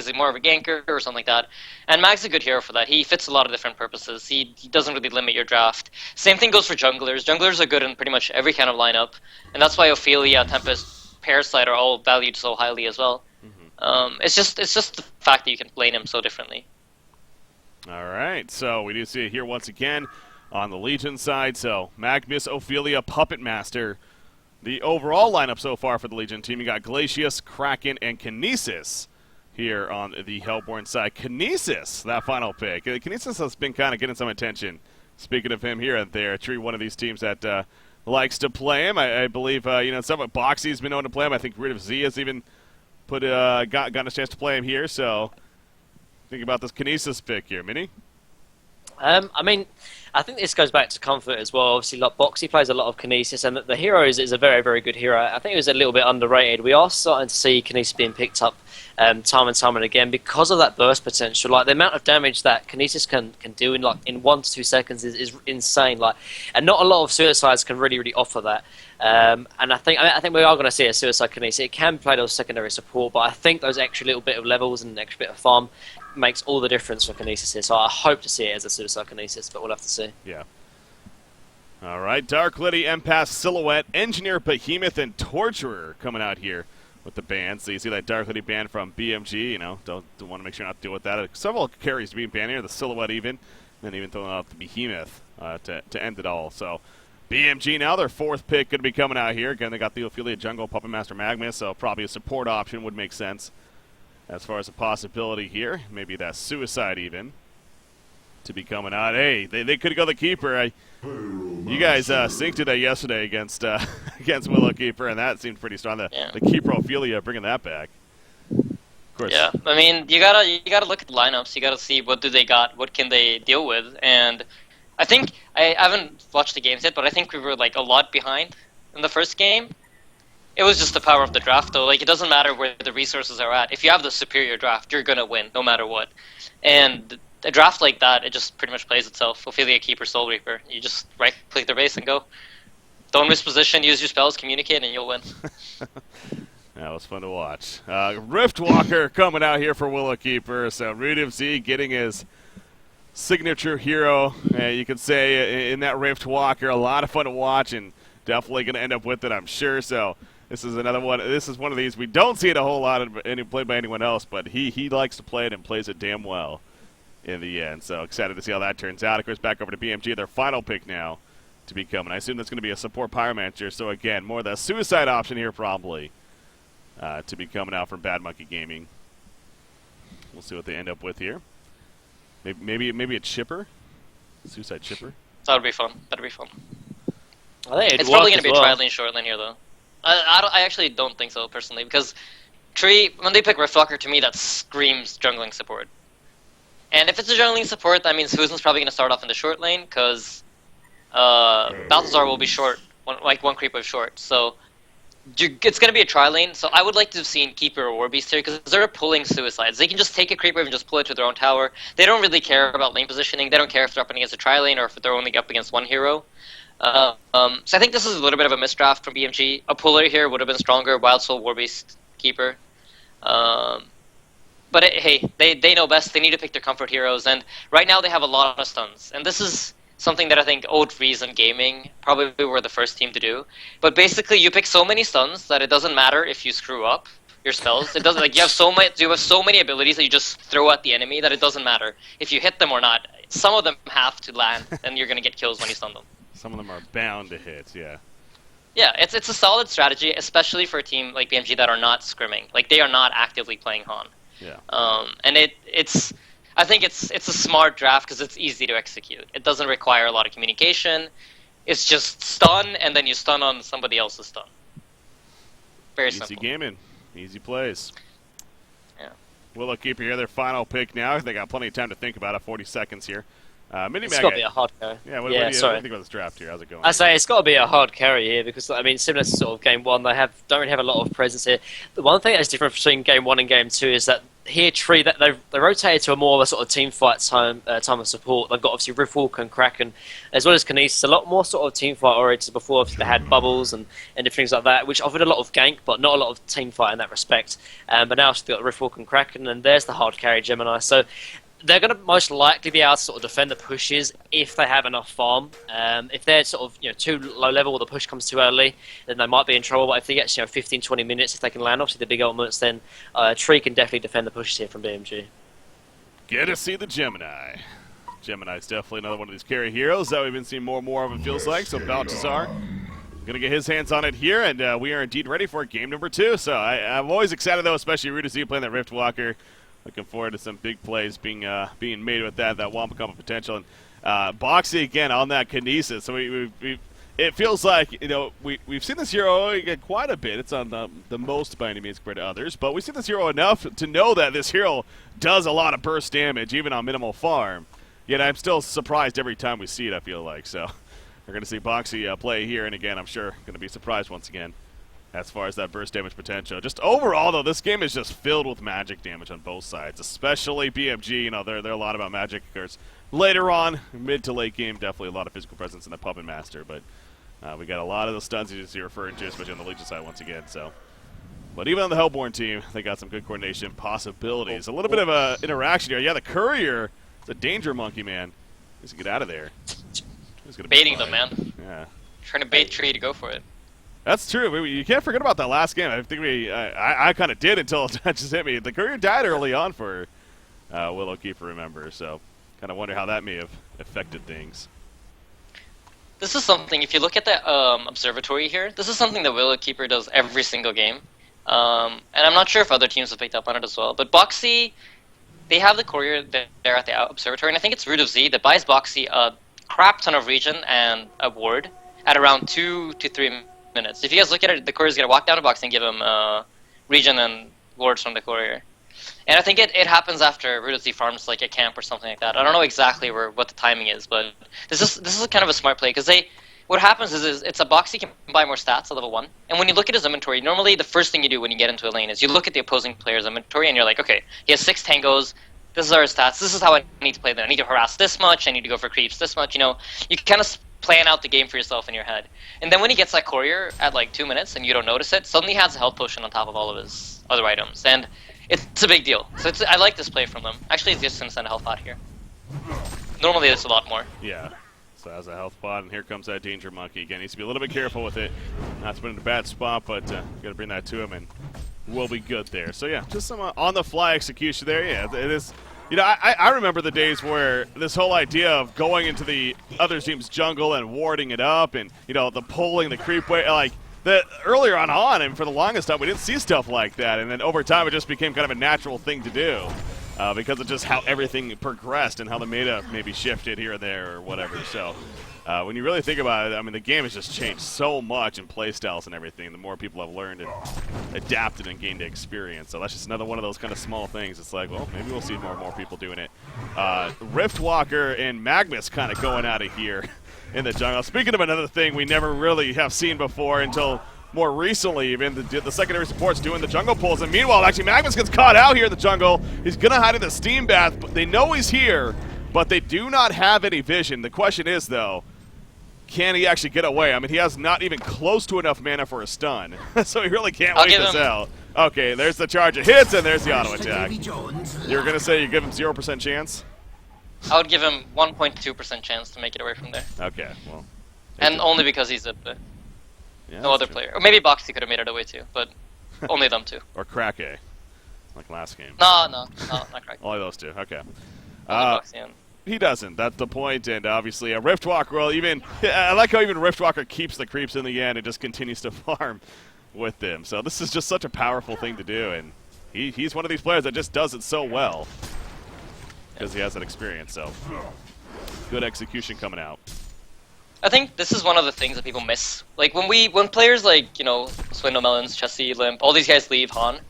he more of a ganker or something like that? And Mag's a good hero for that. He fits a lot of different purposes. He doesn't really limit your draft. Same thing goes for junglers. Junglers are good in pretty much every kind of lineup, and that's why Ophelia, Tempest, Parasite are all valued so highly as well. It's just the fact that you can lane him so differently. All right, so we do see it here once again on the Legion side. So Magnus, Ophelia, Puppet Master. The overall lineup so far for the Legion team, you got Glacius, Kraken, and Kinesis here on the Hellborn side. Kinesis, that final pick. Kinesis has been kind of getting some attention. Speaking of him here and there, Tree, one of these teams that likes to play him. I believe, some of Boxy's been known to play him. I think Rid of Z has even gotten a chance to play him here. So think about this Kinesis pick here, Minnie. I think this goes back to comfort as well. Obviously, Boxy plays a lot of Kinesis, and the hero is a very, very good hero. I think it was a little bit underrated. We are starting to see Kinesis being picked up time and time and again because of that burst potential. Like, the amount of damage that Kinesis can do in 1 to 2 seconds is insane. Like, and not a lot of suicides can really offer that. And I think we are going to see a suicide Kinesis. It can play those secondary support, but I think those extra little bit of levels and extra bit of farm makes all the difference for Kinesis here. So I hope to see it as a suicide Kinesis, but we'll have to see. Yeah. All right, Dark Liddy, Empath, Silhouette, Engineer, Behemoth, and Torturer coming out here with the band. So you see that Dark Liddy band from BMG, don't want to make sure not to deal with that. Several carries being banned here, the Silhouette even, and even throwing out the Behemoth to end it all. So BMG now, their 4th pick going to be coming out here. Again, they got the Ophelia Jungle, Puppet Master Magnus, so probably a support option would make sense as far as a possibility here. Maybe that Suicide even to be coming out. Hey, they could go the Keeper. You guys synced it yesterday against against Willow Keeper, and that seemed pretty strong. The Keeper Ophelia bringing that back. Of course. Yeah, I mean, you gotta look at the lineups. You gotta see what do they got, what can they deal with, and I think I haven't watched the games yet, but I think we were like a lot behind in the first game. It was just the power of the draft, though. Like, it doesn't matter where the resources are at. If you have the superior draft, you're gonna win no matter what. And a draft like that, it just pretty much plays itself. Ophelia, Keeper, Soul Reaper. You just right-click the base and go. Don't miss position, use your spells, communicate, and you'll win. That was fun to watch. Riftwalker coming out here for Willow Keeper. So Rid of Z getting his signature hero, you could say, in that Riftwalker. A lot of fun to watch, and definitely going to end up with it, I'm sure. So this is another one. This is one of these we don't see it a whole lot played by anyone else, but he likes to play it and plays it damn well in the end. So excited to see how that turns out. Of course, back over to BMG, their final pick now to be coming. I assume that's going to be a support Pyromancer. So again, more of the suicide option here probably to be coming out from Bad Monkey Gaming. We'll see what they end up with here. Maybe a chipper, suicide chipper. That would be fun. That'd be fun. I think it's probably going to be a tri-lane, short lane here, though. I actually don't think so, personally, because Tree, when they pick Riftwalker, to me, that screams jungling support. And if it's a jungling support, that means Susan's probably going to start off in the short lane, because Balthazar will be short, one creep of short. So it's going to be a tri-lane, so I would like to have seen Keeper or Warbeast here, because they're pulling suicides. They can just take a creeper and just pull it to their own tower. They don't really care about lane positioning. They don't care if they're up against a tri-lane or if they're only up against one hero. So I think this is a little bit of a misdraft from BMG. A puller here would have been stronger. Wild Soul, Warbeast, Keeper. But hey, they know best. They need to pick their comfort heroes, and right now they have a lot of stuns. And this is something that I think Old Reason Gaming probably were the first team to do. But basically, you pick so many stuns that it doesn't matter if you screw up your spells. It doesn't, like, you have so many abilities that you just throw at the enemy that it doesn't matter if you hit them or not. Some of them have to land, and you're gonna get kills when you stun them. Some of them are bound to hit, yeah. Yeah, it's a solid strategy, especially for a team like BMG that are not scrimming. Like, they are not actively playing Han. Yeah. And I think it's a smart draft because it's easy to execute. It doesn't require a lot of communication. It's just stun, and then you stun on somebody else's stun. Very simple. Easy gaming. Easy plays. Yeah. Willow Keeper here, their final pick now. They got plenty of time to think about it, 40 seconds here Mini It's got to be a hard carry. Yeah, what do you think about this draft here? How's it going? I say it's got to be a hard carry here because I mean, similar to sort of game one, they don't really have a lot of presence here. The one thing that's different between game one and game two is that here Tree that they rotated to a more of a sort of team fight time of support. They've got obviously Riftwalker and Kraken as well as Kinesis, a lot more sort of team fight oriented. Before obviously they had bubbles and different things like that, which offered a lot of gank but not a lot of team fight in that respect. But now they've got Riftwalker and Kraken, and there's the hard carry Gemini. So they're going to most likely be able to sort of defend the pushes if they have enough farm. If they're sort of too low level or the push comes too early, then they might be in trouble. But if they get 15-20 minutes, if they can land obviously the big ultimates, then Tree can definitely defend the pushes here from BMG. Get to see the Gemini. Gemini's definitely another one of these carry heroes that we've been seeing more and more of, it feels like. So Baltazar going to get his hands on it here, and we are indeed ready for game number 2. So I'm always excited, though, especially Rudy Z playing that Riftwalker. Looking forward to some big plays being made with that Wampa Combo potential. And Boxy again on that Kinesis. So it feels like we've seen this hero get quite a bit. It's on the most by any means compared to others, but we've seen this hero enough to know that this hero does a lot of burst damage even on minimal farm. Yet I'm still surprised every time we see it, I feel like. So we're going to see Boxy play here, and again, I'm sure going to be surprised once again as far as that burst damage potential. Just overall, though, this game is just filled with magic damage on both sides, especially BMG. They're a lot about magic. Of course, later on, mid to late game, definitely a lot of physical presence in the Puppet Master, but we got a lot of the stuns you're referring to, especially on the Legion side once again. So, but even on the Hellborn team, they got some good coordination possibilities. A little bit of a interaction here. Yeah, the Courier, it's a danger monkey, man. Needs to get out of there. Baiting them, man. Yeah. Trying to bait Tree to go for it. That's true. You can't forget about that last game. I think I kind of did until it just hit me. The Courier died early on for Willow Keeper, remember. So kind of wonder how that may have affected things. This is something, if you look at the observatory here, this is something that Willow Keeper does every single game. And I'm not sure if other teams have picked up on it as well. But Boxy, they have the Courier there at the observatory, and I think it's Root of Z that buys Boxy a crap ton of regen and a ward at around 2 to 3 minutes. If you guys look at it, the Courier's going to walk down to Boxy and give him regen and wards from the Courier. And I think it happens after Root of Z farms like a camp or something like that. I don't know exactly what the timing is, but this is kind of a smart play, because what happens is it's a Boxy can buy more stats at level 1, and when you look at his inventory, normally the first thing you do when you get into a lane is you look at the opposing player's inventory and you're like, okay, he has 6 tangos, this is our stats, this is how I need to play them, I need to harass this much, I need to go for creeps this much, you kind of plan out the game for yourself in your head. And then when he gets that Courier at like 2 minutes and you don't notice it, suddenly he has a health potion on top of all of his other items, and it's a big deal. So I like this play from them. Actually, it's just going to send a health pot here. Normally, it's a lot more. Yeah. So has a health pot, and here comes that Danger Monkey. Again, needs to be a little bit careful with it. Not to put in a bad spot, but got to bring that to him, and we'll be good there. So, yeah, just some on-the-fly execution there. Yeah, it is. I remember the days where this whole idea of going into the other team's jungle and warding it up and, the pulling, the creep way, like, earlier on, and for the longest time, we didn't see stuff like that. And then over time, it just became kind of a natural thing to do because of just how everything progressed and how the meta maybe shifted here and there or whatever. So when you really think about it, I mean, the game has just changed so much in playstyles and everything. The more people have learned and adapted and gained experience. So that's just another one of those kind of small things. It's like, well, maybe we'll see more and more people doing it. Riftwalker and Magnus kind of going out of here in the jungle. Speaking of another thing we never really have seen before until more recently, even the secondary supports doing the jungle pulls. And meanwhile, actually, Magnus gets caught out here in the jungle. He's going to hide in the steam bath, but they know he's here, but they do not have any vision. The question is, though, can he actually get away? I mean, he has not even close to enough mana for a stun, so he really can't wait this out. Okay, there's the charge of hits, and there's the auto attack. You're going to say you give him 0% chance? I would give him 1.2% chance to make it away from there. Okay, well. And only because he's yeah, no other true. player. Or maybe Boxy could have made it away too, but only them two. Or Krake, like last game. No, not Krake. Only those two, okay. Boxy and he doesn't, that's the point, and obviously a Riftwalker will even, I like how even Riftwalker keeps the creeps in the end and just continues to farm with them. So this is just such a powerful thing to do, and he's one of these players that just does it so well. Because he has that experience, so good execution coming out. I think this is one of the things that people miss. Like when players like Swindle Melons, Chessie, Limp, all these guys leave Han,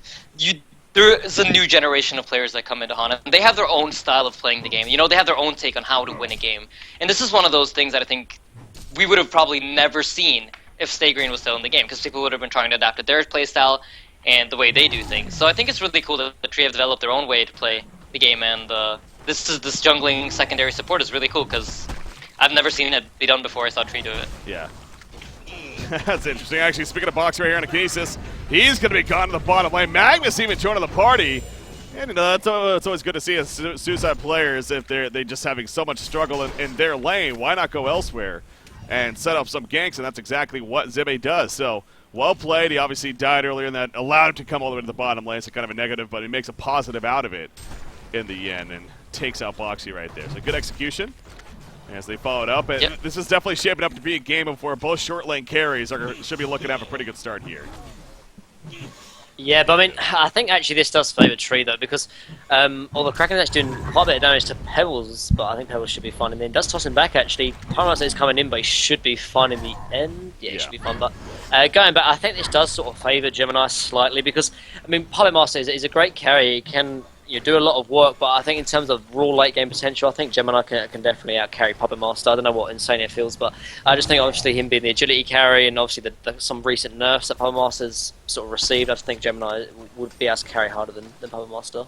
there is a new generation of players that come into HANA, and they have their own style of playing the game. You know, they have their own take on how to win a game. And this is one of those things that I think we would have probably never seen if Stay Green was still in the game, because people would have been trying to adapt to their playstyle and the way they do things. So I think it's really cool that the Tree have developed their own way to play the game, and this jungling secondary support is really cool, because I've never seen it be done before I saw Tree do it. Yeah. That's interesting. Actually, speaking of Boxy right here on a Kinesis, he's going to be gone to the bottom lane. Magnus even joining the party. And it's always good to see as Suicide players, if they just having so much struggle in their lane, why not go elsewhere and set up some ganks? And that's exactly what Zibe does. So, well played. He obviously died earlier, and that allowed him to come all the way to the bottom lane, so kind of a negative, but he makes a positive out of it in the end and takes out Boxy right there. So good execution as they followed up. And this is definitely shaping up to be a game where both short lane carries should be looking to have a pretty good start here. Yeah, but I mean, I think actually this does favour Tree though, because although Kraken's doing quite a bit of damage to Pebbles, but I think Pebbles should be fine. And then does toss him back actually. Pyromaster is coming in, but he should be fine in the end. Yeah, he should be fine. But going back, I think this does sort of favour Gemini slightly, because I mean, Pyromaster is a great carry. He can do a lot of work, but I think in terms of raw late game potential, I think Gemini can definitely out carry Puppet Master. I don't know what Insania feels, but I just think obviously him being the agility carry, and obviously some recent nerfs that Puppet Master's sort of received, I just think Gemini would be able to carry harder than Puppet Master.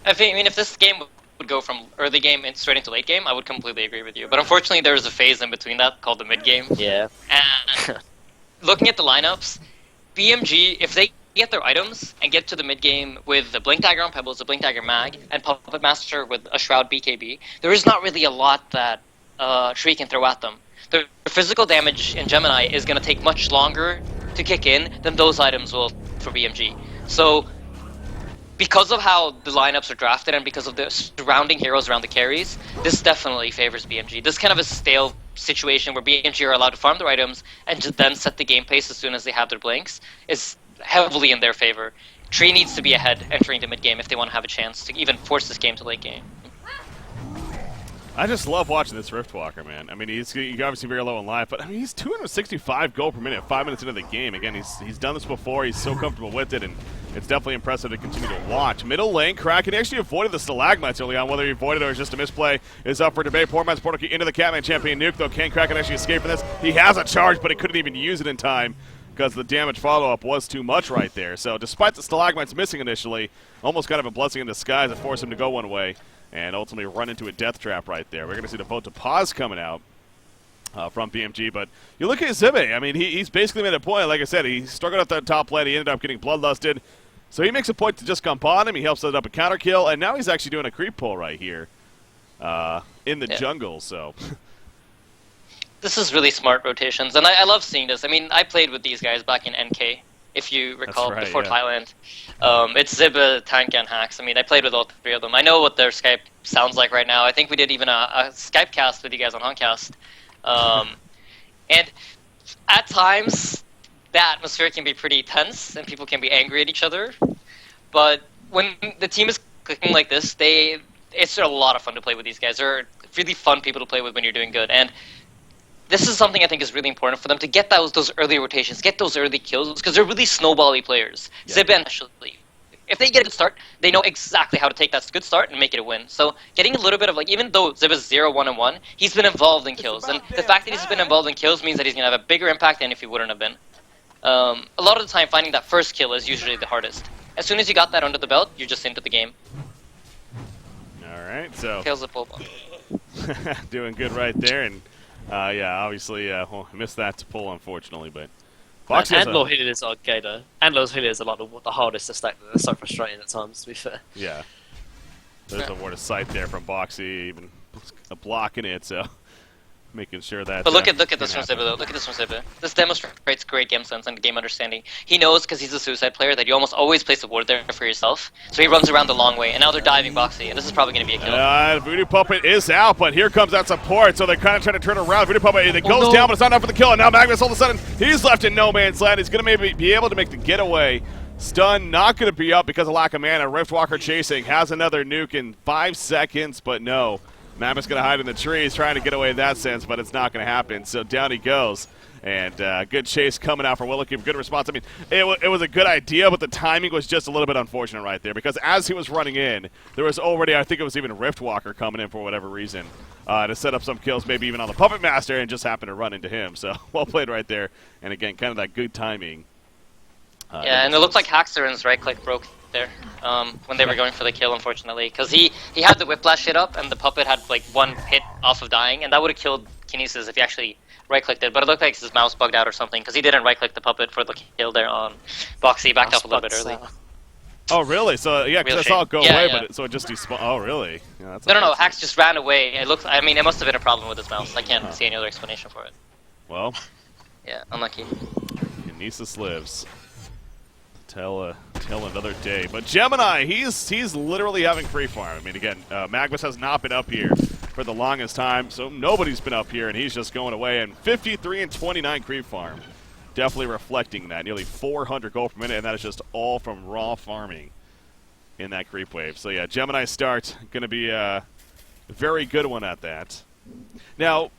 I mean, if this game would go from early game and straight into late game, I would completely agree with you. But unfortunately, there is a phase in between that called the mid game. Yeah. And looking at the lineups, BMG, if they get their items and get to the mid game with the Blink Dagger on Pebbles, the Blink Dagger Mag, and Puppet Master with a Shroud BKB, there is not really a lot that Tree can throw at them. The physical damage in Gemini is going to take much longer to kick in than those items will for BMG. So, because of how the lineups are drafted and because of the surrounding heroes around the carries, this definitely favors BMG. This is kind of a stale situation where BMG are allowed to farm their items and to then set the game pace as soon as they have their blinks is heavily in their favor. Tree needs to be ahead entering the mid game if they want to have a chance to even force this game to late game. I just love watching this Riftwalker, man. I mean, he's obviously very low in life, but I mean, he's 265 gold per minute 5 minutes into the game. Again, he's done this before. He's so comfortable with it, and it's definitely impressive to continue to watch. Middle lane, Kraken actually avoided the Stalagmites early on. Whether he avoided it or just a misplay is up for debate. Poor man's portal key into the Catman champion nuke, though. Can Kraken actually escape from this? He has a charge, but he couldn't even use it in time because the damage follow-up was too much right there. So despite the Stalagmites missing initially, almost kind of a blessing in disguise to force him to go one way and ultimately run into a death trap right there. We're going to see the vote to pause coming out from BMG, but you look at Zibe. I mean, he's basically made a point. Like I said, he struggled at the top lane. He ended up getting bloodlusted. So he makes a point to just come on him. He helps set up a counter kill, and now he's actually doing a creep pull right here in the jungle. So this is really smart rotations, and I love seeing this. I mean, I played with these guys back in NK, if you recall, before Thailand. It's Ziba, Tank, and Hacks. I mean, I played with all three of them. I know what their Skype sounds like right now. I think we did even a Skype cast with you guys on Honcast. And at times, the atmosphere can be pretty tense, and people can be angry at each other. But when the team is clicking like this, it's a lot of fun to play with these guys. They're really fun people to play with when you're doing good. And this is something I think is really important for them to get those early rotations, get those early kills, because they're really snowbally players. Yeah. Zib especially. If they get a good start, they know exactly how to take that good start and make it a win. So getting a little bit of, like, even though Zib is 0-1-1, he's been involved in kills. And the fact that he's been involved in kills means that he's going to have a bigger impact than if he wouldn't have been. A lot of the time, finding that first kill is usually the hardest. As soon as you got that under the belt, you're just into the game. Alright, so kills the full doing good right there. And yeah, obviously, well, I missed that to pull, unfortunately, but and low healer is okay though. And low healer is a lot of the hardest to stack. That's so frustrating at times, to be fair. Yeah. There's a word of sight there from Boxy, even blocking it, so making sure that. But look at this from Ziba though. Look at this from Ziba. This demonstrates great game sense and game understanding. He knows, because he's a suicide player, that you almost always place a ward there for yourself. So he runs around the long way, and now they're diving Boxy, and this is probably going to be a kill. Voodoo Puppet is out, but here comes that support, so they're kind of trying to turn around. Voodoo Puppet, it goes down, but it's not enough for the kill, and now Magnus all of a sudden, he's left in no man's land. He's going to maybe be able to make the getaway. Stun not going to be up because of lack of mana. Riftwalker chasing, has another nuke in 5 seconds, but no. Mammoth's going to hide in the trees, trying to get away in that sense, but it's not going to happen. So down he goes. And good chase coming out for Willow Keeper. Good response. I mean, it was a good idea, but the timing was just a little bit unfortunate right there. Because as he was running in, there was already, I think it was even Riftwalker coming in for whatever reason to set up some kills, maybe even on the Puppet Master, and just happened to run into him. So, well played right there. And again, kind of that good timing. Yeah, and it looked like Haxorn's right click broke there when they were going for the kill, unfortunately. Because he had the Whiplash hit up, and the Puppet had like one hit off of dying, and that would have killed Kinesis if he actually right-clicked it, but it looked like his mouse bugged out or something, because he didn't right-click the Puppet for the kill there on Boxy. He backed up a little bit early. Oh, really? So, yeah, because I saw it go away, but so it just despawned. Oh, really? Yeah, that's no, Hax just ran away. It looks. I mean, it must have been a problem with his mouse. I can't see any other explanation for it. Well. Yeah, unlucky. Kinesis lives. Tell another day. But Gemini, he's literally having free farm. I mean, again, Magnus has not been up here for the longest time, so nobody's been up here, and he's just going away. And 53 and 29 creep farm, definitely reflecting that. Nearly 400 gold per minute, and that is just all from raw farming in that creep wave. So yeah, Gemini start going to be a very good one at that. Now,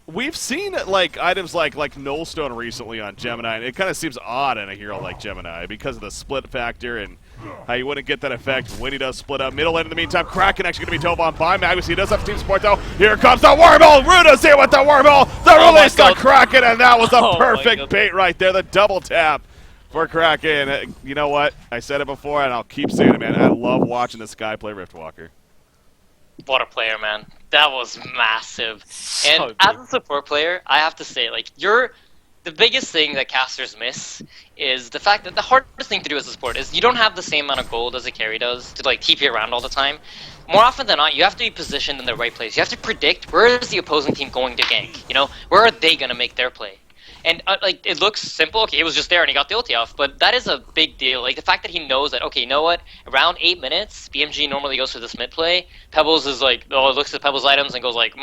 we've seen like items like Nullstone recently on Gemini, and it kind of seems odd in a hero like Gemini because of the split factor and how you wouldn't get that effect when he does split up. Middle lane in the meantime, Kraken actually going to be dove on by Magnus. He does have team support though. Here comes the Wormhole! Ruda's here with the Wormhole! The release on Kraken, and that was a perfect bait right there. The double tap for Kraken. You know what? I said it before, and I'll keep saying it, man. I love watching this guy play Riftwalker. What a player, man. That was massive. And as a support player, I have to say, like, the biggest thing that casters miss is the fact that the hardest thing to do as a support is you don't have the same amount of gold as a carry does to, like, TP around all the time. More often than not, you have to be positioned in the right place. You have to predict where is the opposing team going to gank, you know? Where are they going to make their play? And, like, it looks simple. Okay, it was just there and he got the ulti off, but that is a big deal. Like, the fact that he knows that, okay, you know what? Around 8 minutes, BMG normally goes for this mid play. Pebbles is like, looks at Pebbles' items and goes like,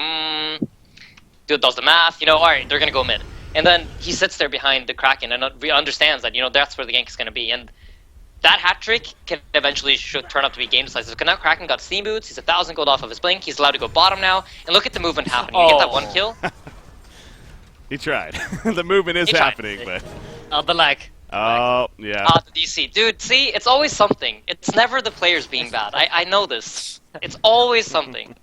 does the math, you know, alright, they're going to go mid. And then he sits there behind the Kraken and understands that, you know, that's where the gank is going to be. And that hat trick can eventually turn out to be game decisive. Because now Kraken got steam boots, he's 1,000 gold off of his blink, he's allowed to go bottom now, and look at the movement happening. You get that one kill. He tried. The movement is happening, but... the lag. Oh, yeah. The DC. Dude, see? It's always something. It's never the players being bad. I know this. It's always something.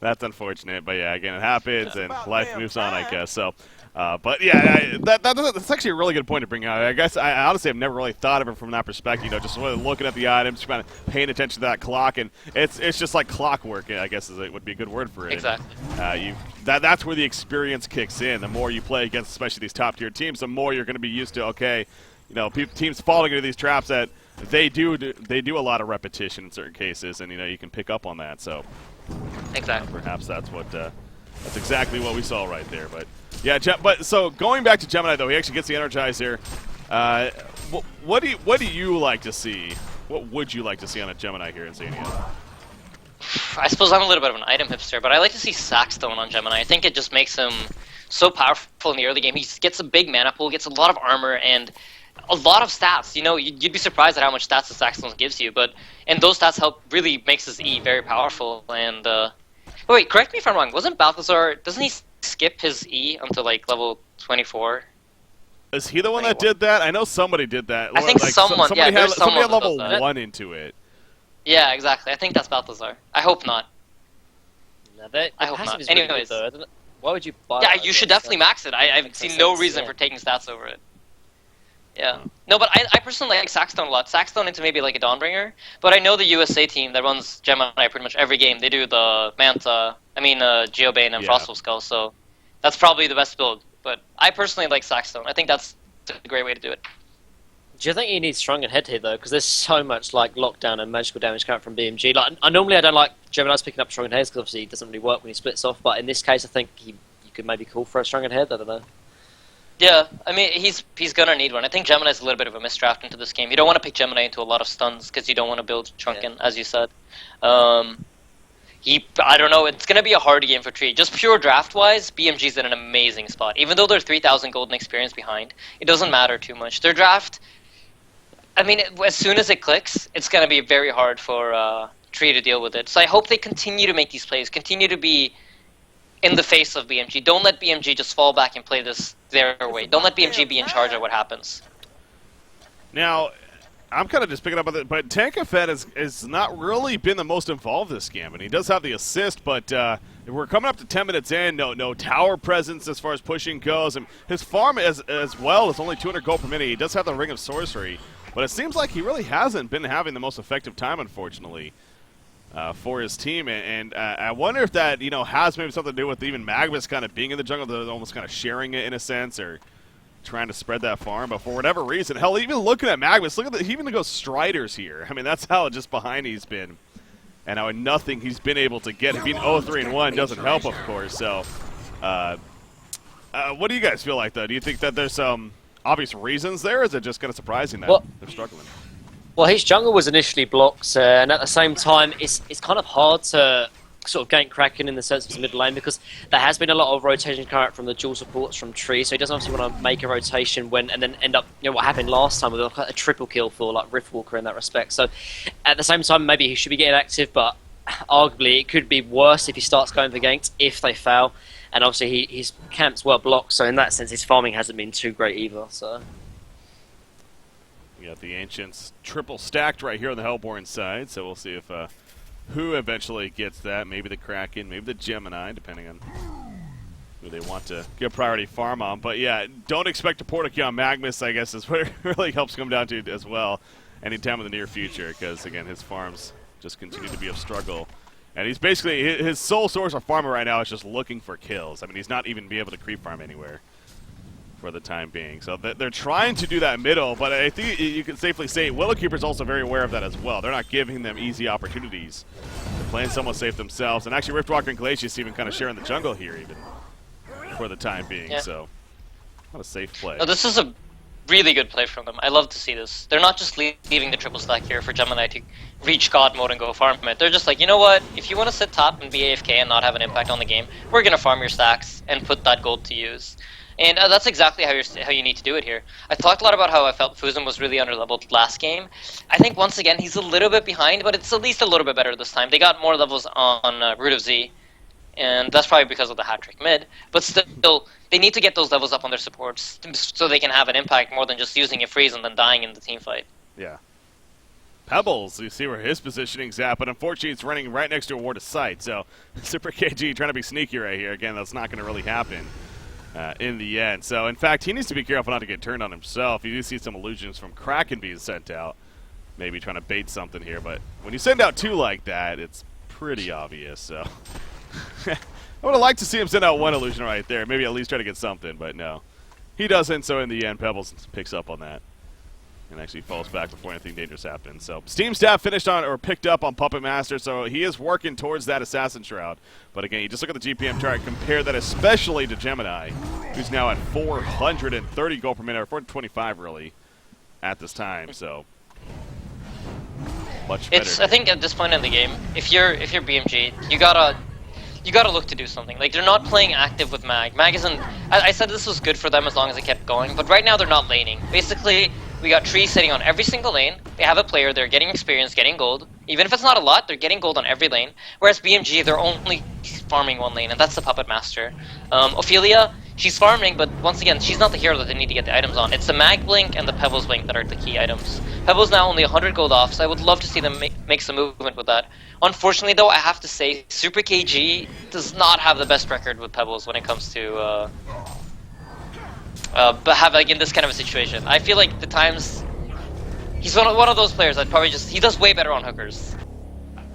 That's unfortunate, but yeah, again, it happens, and life moves on, I guess, so... but yeah, that's actually a really good point to bring out. I guess I honestly have never really thought of it from that perspective. You know, just really looking at the items, kind of paying attention to that clock, and it's just like clockwork. I guess would be a good word for it. Exactly. That's where the experience kicks in. The more you play against, especially these top tier teams, the more you're going to be used to. Okay, you know, teams falling into these traps that they do a lot of repetition in certain cases, and you know you can pick up on that. So exactly. Perhaps that's exactly what we saw right there, but. Yeah, but so going back to Gemini though, he actually gets the Energizer. What do you like to see? What would you like to see on a Gemini here in Zania? I suppose I'm a little bit of an item hipster, but I like to see Sackstone on Gemini. I think it just makes him so powerful in the early game. He gets a big mana pool, gets a lot of armor, and a lot of stats. You know, you'd be surprised at how much stats the Sackstone gives you, and those stats really makes his E very powerful. And wait, correct me if I'm wrong. Wasn't Balthazar? Doesn't he skip his E until like level 24? Is he the one that did that? I know somebody did that. I think somebody had level that. 1 into it. Yeah, exactly. I think that's Balthazar. I hope not. No, I hope not. Anyways, though, why would you buy yeah, you should definitely max it. I've seen no reason for taking stats over it. Yeah. No, but I personally like Sackstone a lot. Sackstone into maybe like a Dawnbringer. But I know the USA team that runs Gemini pretty much every game. They do the Manta, Geobane and Frostwolf Skull, so that's probably the best build. But I personally like Sackstone. I think that's a great way to do it. Do you think you need Stronger Head here, though? Because there's so much like lockdown and magical damage coming from BMG. Like, normally I don't like Gemini's picking up Stronger Heads because obviously it doesn't really work when he splits off. But in this case, I think you could maybe call for a Stronger Head. I don't know. Yeah, I mean, he's gonna need one. I think Gemini's a little bit of a misdraft into this game. You don't want to pick Gemini into a lot of stuns because you don't want to build Shrunken, as you said. I don't know, it's gonna be a hard game for Tree. Just pure draft-wise, BMG's in an amazing spot. Even though they're 3,000 golden experience behind, it doesn't matter too much. Their draft, I mean, as soon as it clicks, it's gonna be very hard for Tree to deal with it. So I hope they continue to make these plays, continue to be in the face of BMG. Don't let BMG just fall back and play this their way. Don't let BMG be in charge of what happens. Now, I'm kind of just picking up on it, but Tankafed has not really been the most involved this game, and he does have the assist, but we're coming up to 10 minutes in, no tower presence as far as pushing goes, and his farm as well is only 200 gold per minute. He does have the Ring of Sorcery, but it seems like he really hasn't been having the most effective time, unfortunately, for his team, and I wonder if that, has maybe something to do with even Magnus kind of being in the jungle, they're almost kind of sharing it in a sense, or trying to spread that farm, but for whatever reason, hell, even looking at Magnus, look at he even goes Striders here. I mean, that's how just behind he's been, and how nothing he's been able to get. Being 0-3-1 doesn't help, of course. So, what do you guys feel like, though? Do you think that there's some obvious reasons there, or is it just kind of surprising that they're struggling? Well, his jungle was initially blocked, and at the same time, it's kind of hard to sort of gank Kraken in the sense of his mid lane, because there has been a lot of rotation coming out from the dual supports from Tree, so he doesn't obviously want to make a rotation and then end up, what happened last time with a triple kill for like Riftwalker in that respect. So at the same time, maybe he should be getting active, but arguably it could be worse if he starts going for ganks if they fail, and obviously his camp's well blocked, so in that sense his farming hasn't been too great either. So we got the Ancients triple stacked right here on the Hellborn side, so we'll see if who eventually gets that. Maybe the Kraken, maybe the Gemini, depending on who they want to get priority farm on. But yeah, don't expect a Portakey on Magnus, I guess, is what it really helps come down to as well anytime in the near future, because, again, his farms just continue to be a struggle. And he's basically, his sole source of farming right now is just looking for kills. I mean, he's not even be able to creep farm anywhere for the time being. So they're trying to do that middle, but I think you can safely say Willow Keeper's also very aware of that as well. They're not giving them easy opportunities. They're playing somewhat safe themselves. And actually Riftwalker and Glacius even kind of sharing the jungle here even for the time being. Yeah. So not a safe play. No, this is a really good play from them. I love to see this. They're not just leaving the triple stack here for Gemini to reach God mode and go farm it. They're just like, you know what? If you want to sit top and be AFK and not have an impact on the game, we're going to farm your stacks and put that gold to use. And that's exactly how you need to do it here. I talked a lot about how I felt Fuzum was really underleveled last game. I think, once again, he's a little bit behind, but it's at least a little bit better this time. They got more levels on Root of Z, and that's probably because of the hat-trick mid. But still, they need to get those levels up on their supports so they can have an impact more than just using a freeze and then dying in the team fight. Yeah. Pebbles, you see where his positioning's at, but unfortunately it's running right next to a ward of sight, so Super KG trying to be sneaky right here. Again, that's not going to really happen in the end. So, in fact, he needs to be careful not to get turned on himself. You do see some illusions from Kraken being sent out, maybe trying to bait something here, but when you send out two like that, it's pretty obvious, so I would have liked to see him send out one illusion right there, maybe at least try to get something, but no. He doesn't, so in the end, Pebbles picks up on that and actually falls back before anything dangerous happens. So Steam Staff finished on, or picked up on Puppet Master, so he is working towards that Assassin Shroud. But again, you just look at the GPM chart, compare that especially to Gemini, who's now at 430 gold per minute, or 425 really, at this time, so much better. I think at this point in the game, if you're BMG, you gotta look to do something. Like, they're not playing active with Mag. Mag isn't... I said this was good for them as long as they kept going, but right now they're not laning. Basically, we got Tree sitting on every single lane. They have a player, they're getting experience, getting gold. Even if it's not a lot, they're getting gold on every lane. Whereas BMG, they're only farming one lane, and that's the Puppet Master. Ophelia, she's farming, but once again, she's not the hero that they need to get the items on. It's the Mag Blink and the Pebbles Blink that are the key items. Pebbles now only 100 gold off, so I would love to see them make some movement with that. Unfortunately, though, I have to say, Super KG does not have the best record with Pebbles when it comes to in this kind of a situation. I feel like the times he's one of those players that probably he does way better on hookers.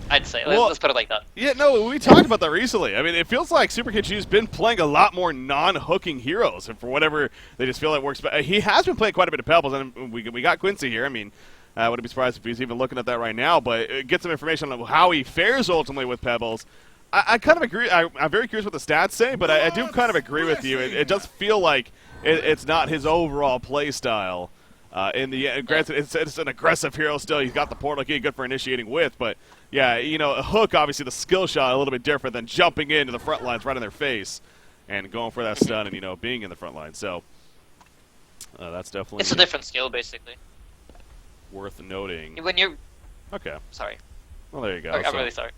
I'd say. Well, let's put it like that. Yeah, no, we talked about that recently. I mean, it feels like Super KG's been playing a lot more non-hooking heroes, and for whatever they just feel like works. But he has been playing quite a bit of Pebbles, and we got Quincy here. I mean, I wouldn't be surprised if he's even looking at that right now, but get some information on how he fares ultimately with Pebbles. I kind of agree. I'm very curious what the stats say, but I do kind of agree with you. It does feel like it's not his overall play style. In the end, granted, it's an aggressive hero still. He's got the portal key, good for initiating with, but yeah, a hook, obviously the skill shot a little bit different than jumping into the front lines right in their face and going for that stun and, being in the front line. So that's definitely... It's a different skill, basically. Worth noting. When you're... Okay. Sorry. Well, there you go. I'm really sorry.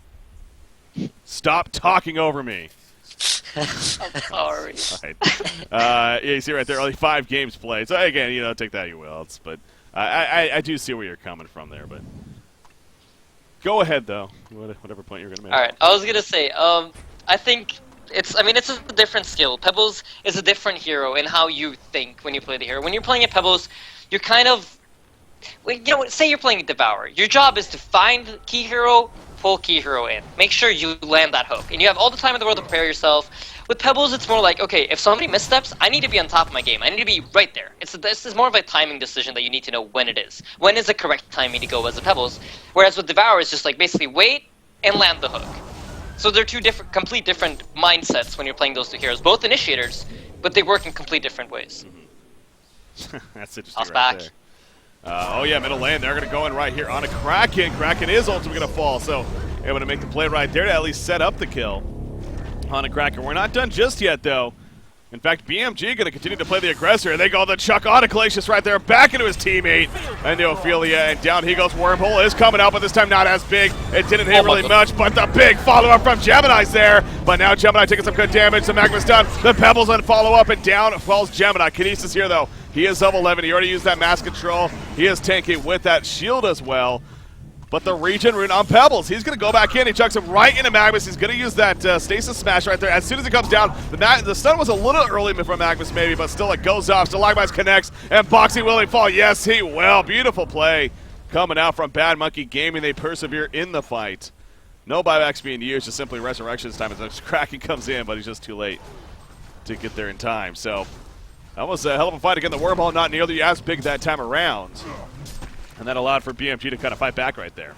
Stop talking over me. I'm sorry. Right. Yeah, you see right there, only 5 games played. So again, take that you will. But I do see where you're coming from there. But go ahead though, whatever point you're gonna make. All right, I was gonna say, I think it's a different skill. Pebbles is a different hero in how you think when you play the hero. When you're playing at Pebbles, you're kind of, say you're playing Devour. Your job is to find key hero, pull key hero in, make sure you land that hook, and you have all the time in the world to prepare yourself. With Pebbles, it's more like, okay, if somebody missteps, I need to be on top of my game. I need to be right there. This is more of a timing decision that you need to know when it is. When is the correct timing to go as a Pebbles? Whereas with Devour, it's just like basically wait and land the hook. So they're two complete different mindsets when you're playing those two heroes. Both initiators, but they work in complete different ways. That's interesting. Toss right back. There. Oh yeah, middle lane. They're going to go in right here on a Kraken. Kraken is ultimately going to fall, so able to make the play right there to at least set up the kill on a Kraken. We're not done just yet, though. In fact, BMG going to continue to play the aggressor, and they go the chuck on a Glacius right there, back into his teammate, and the Ophelia, and down he goes. Wormhole is coming out, but this time not as big. It didn't hit really much, but the big follow-up from Gemini's there. But now Gemini taking some good damage. The Magma's done. The Pebbles on follow-up, and down falls Gemini. Kinesis here, though. He is level 11. He already used that mass control. He is tanking with that shield as well. But the regen rune on Pebbles, he's going to go back in. He chucks him right into Magnus. He's going to use that stasis smash right there. As soon as it comes down, the stun was a little early from Magnus maybe, but still it goes off. Stalagmites connects, and Boxy will he fall? Yes, he will. Beautiful play coming out from Bad Monkey Gaming. They persevere in the fight. No buybacks being used, just simply resurrections time as Kraken comes in, but he's just too late to get there in time. So that was a hell of a fight. Again, the Wormhole not nearly as big that time around. And that allowed for BMG to kind of fight back right there.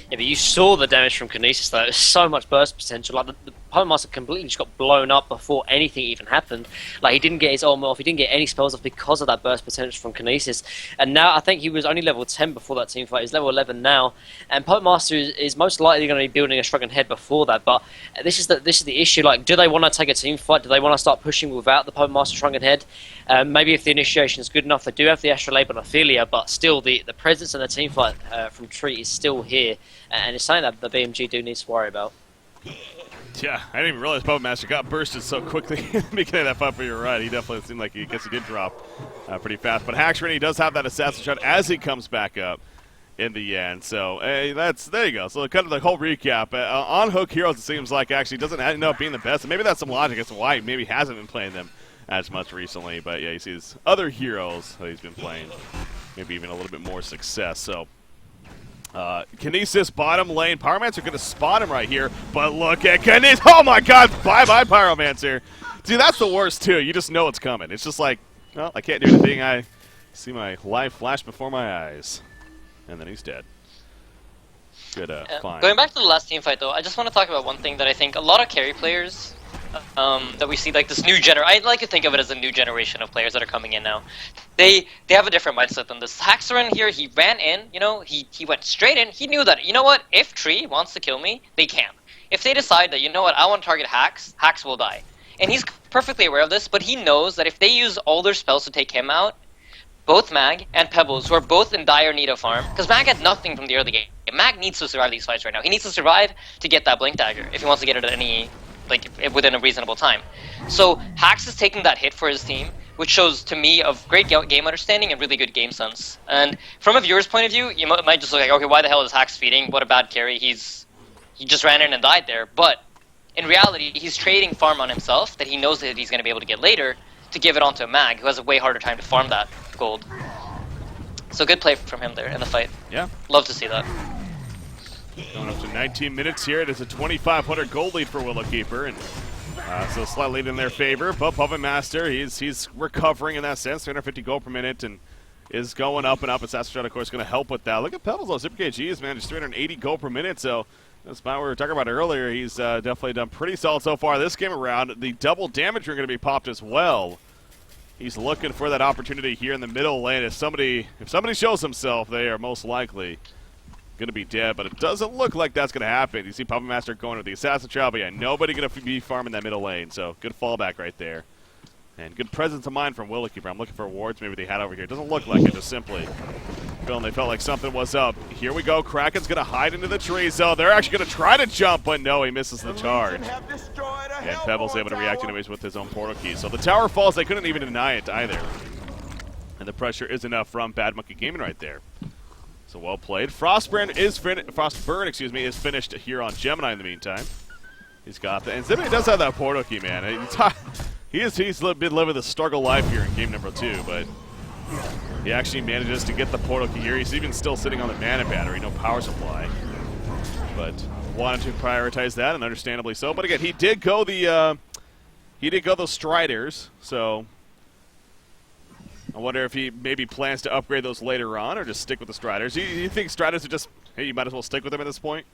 Yeah, but you saw the damage from Kinesis, though. There's so much burst potential. Like, the Poem Master completely just got blown up before anything even happened. Like, he didn't get his ultimate off, he didn't get any spells off because of that burst potential from Kinesis. And now, I think he was only level 10 before that team fight. He's level 11 now. And Poem Master is most likely going to be building a Shrunken Head before that. But this is the issue. Like, do they want to take a team fight? Do they want to start pushing without the Poem Master Shrunken Head? Maybe if the initiation is good enough, they do have the Astrolabe and Ophelia, but still the presence and the team fight from Tree is still here. And it's something that the BMG do need to worry about. Yeah, I didn't even realize Puppet Master got bursted so quickly in the beginning of that fight, but you're right. He definitely seemed like he did drop pretty fast. But Haxrin, he does have that assassin shot as he comes back up in the end. So there you go. So kind of the whole recap. On Hook Heroes, it seems like actually doesn't end up being the best. And maybe that's some logic as to why he maybe hasn't been playing them as much recently. But yeah, he sees other heroes that he's been playing, maybe even a little bit more success. So Kinesis bottom lane. Pyromancer going to spot him right here, but look at Kinesis. Oh my god, bye-bye Pyromancer. Dude, that's the worst too. You just know it's coming. It's just like, well, I can't do anything. I see my life flash before my eyes. And then he's dead. Good fine. Going back to the last team fight though, I just want to talk about one thing that I think a lot of carry players that we see, like this new I like to think of it as a new generation of players that are coming in now. They have a different mindset than this. Haxrin here, he ran in, he went straight in. He knew that, you know what, if Tree wants to kill me, they can. If they decide that, you know what, I want to target Hax will die. And he's perfectly aware of this, but he knows that if they use all their spells to take him out, both Mag and Pebbles, who are both in dire need of farm, because Mag had nothing from the early game. Mag needs to survive these fights right now. He needs to survive to get that Blink Dagger if he wants to get it at any, within a reasonable time. So Hax is taking that hit for his team, which shows to me of great game understanding and really good game sense. And from a viewer's point of view, you might just look like, okay, why the hell is Hax feeding? What a bad carry. He just ran in and died there. But in reality, he's trading farm on himself that he knows that he's going to be able to get later to give it onto a Mag, who has a way harder time to farm that gold. So good play from him there in the fight. Yeah. Love to see that. Going up to 19 minutes here. It is a 2,500 gold lead for Willow Keeper, and so slight lead in their favor. But Puppet Master, he's recovering in that sense. 350 gold per minute, and is going up and up. And Assassin Shot, of course, going to help with that. Look at Pebbles, though. Super KGs, man, just 380 gold per minute. So that's about what we were talking about earlier. He's definitely done pretty solid so far this game around. The double damage are going to be popped as well. He's looking for that opportunity here in the middle lane. If somebody shows himself, they are most likely going to be dead, but it doesn't look like that's going to happen. You see Puppet Master going with the Assassin Trial, but yeah, nobody going to be farming that middle lane, so good fallback right there. And good presence of mind from Willow Keeper. I'm looking for wards maybe they had over here. It doesn't look like it, just simply feeling they felt like something was up. Here we go. Kraken's going to hide into the tree. So they're actually going to try to jump, but no, he misses the charge. And Pebbles able to react anyways with his own portal key. So the tower falls. They couldn't even deny it either. And the pressure is enough from Bad Monkey Gaming right there. So well played. Frostburn is finished here on Gemini in the meantime. He's got that. And Gemini does have that portal key, man. He's been living the struggle life here in game number 2, but he actually manages to get the portal key here. He's even still sitting on the mana battery, no power supply. But wanted to prioritize that, and understandably so. But again, he did go those Striders, so I wonder if he maybe plans to upgrade those later on or just stick with the Striders. You think Striders are just, hey, you might as well stick with them at this point?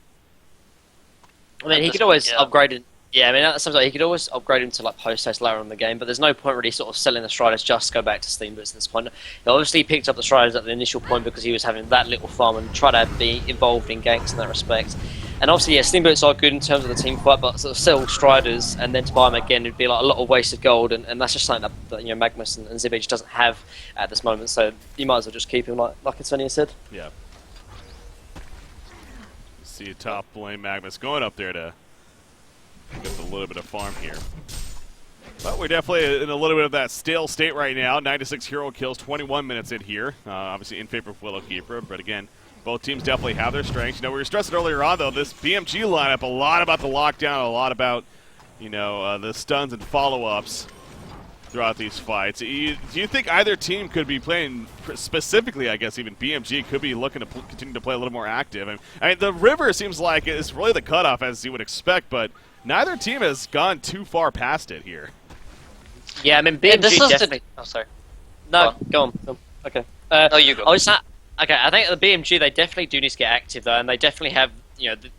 I mean, he could always upgrade it. Yeah, I mean, sometimes he could always upgrade him to like post-haste later on in the game, but there's no point really sort of selling the Striders just to go back to Steam Boots at this point. He obviously picked up the Striders at the initial point because he was having that little farm and try to be involved in ganks in that respect. And obviously, yeah, Steam Boots are good in terms of the team fight, but sort of sell Striders and then to buy them again would be like a lot of wasted gold, and that's just something that Magnus and ZBH doesn't have at this moment. So you might as well just keep him, like Antonio said. Yeah. See top lane Magnus going up there to get a little bit of farm here. But we're definitely in a little bit of that stale state right now. 96 hero kills, 21 minutes in here. Obviously in favor of Willow Keeper, but again, both teams definitely have their strengths. We were stressing earlier on, though, this BMG lineup, a lot about the lockdown, a lot about, the stuns and follow-ups throughout these fights. Do you think either team could be playing, specifically, I guess, even BMG, could be looking to continue to play a little more active? I mean, the River seems like it's really the cutoff, as you would expect, but neither team has gone too far past it here. Yeah, I mean, BMG definitely... Oh, sorry. No, go on. Okay. No, you go. Okay, I think the BMG, they definitely do need to get active, though, and they definitely have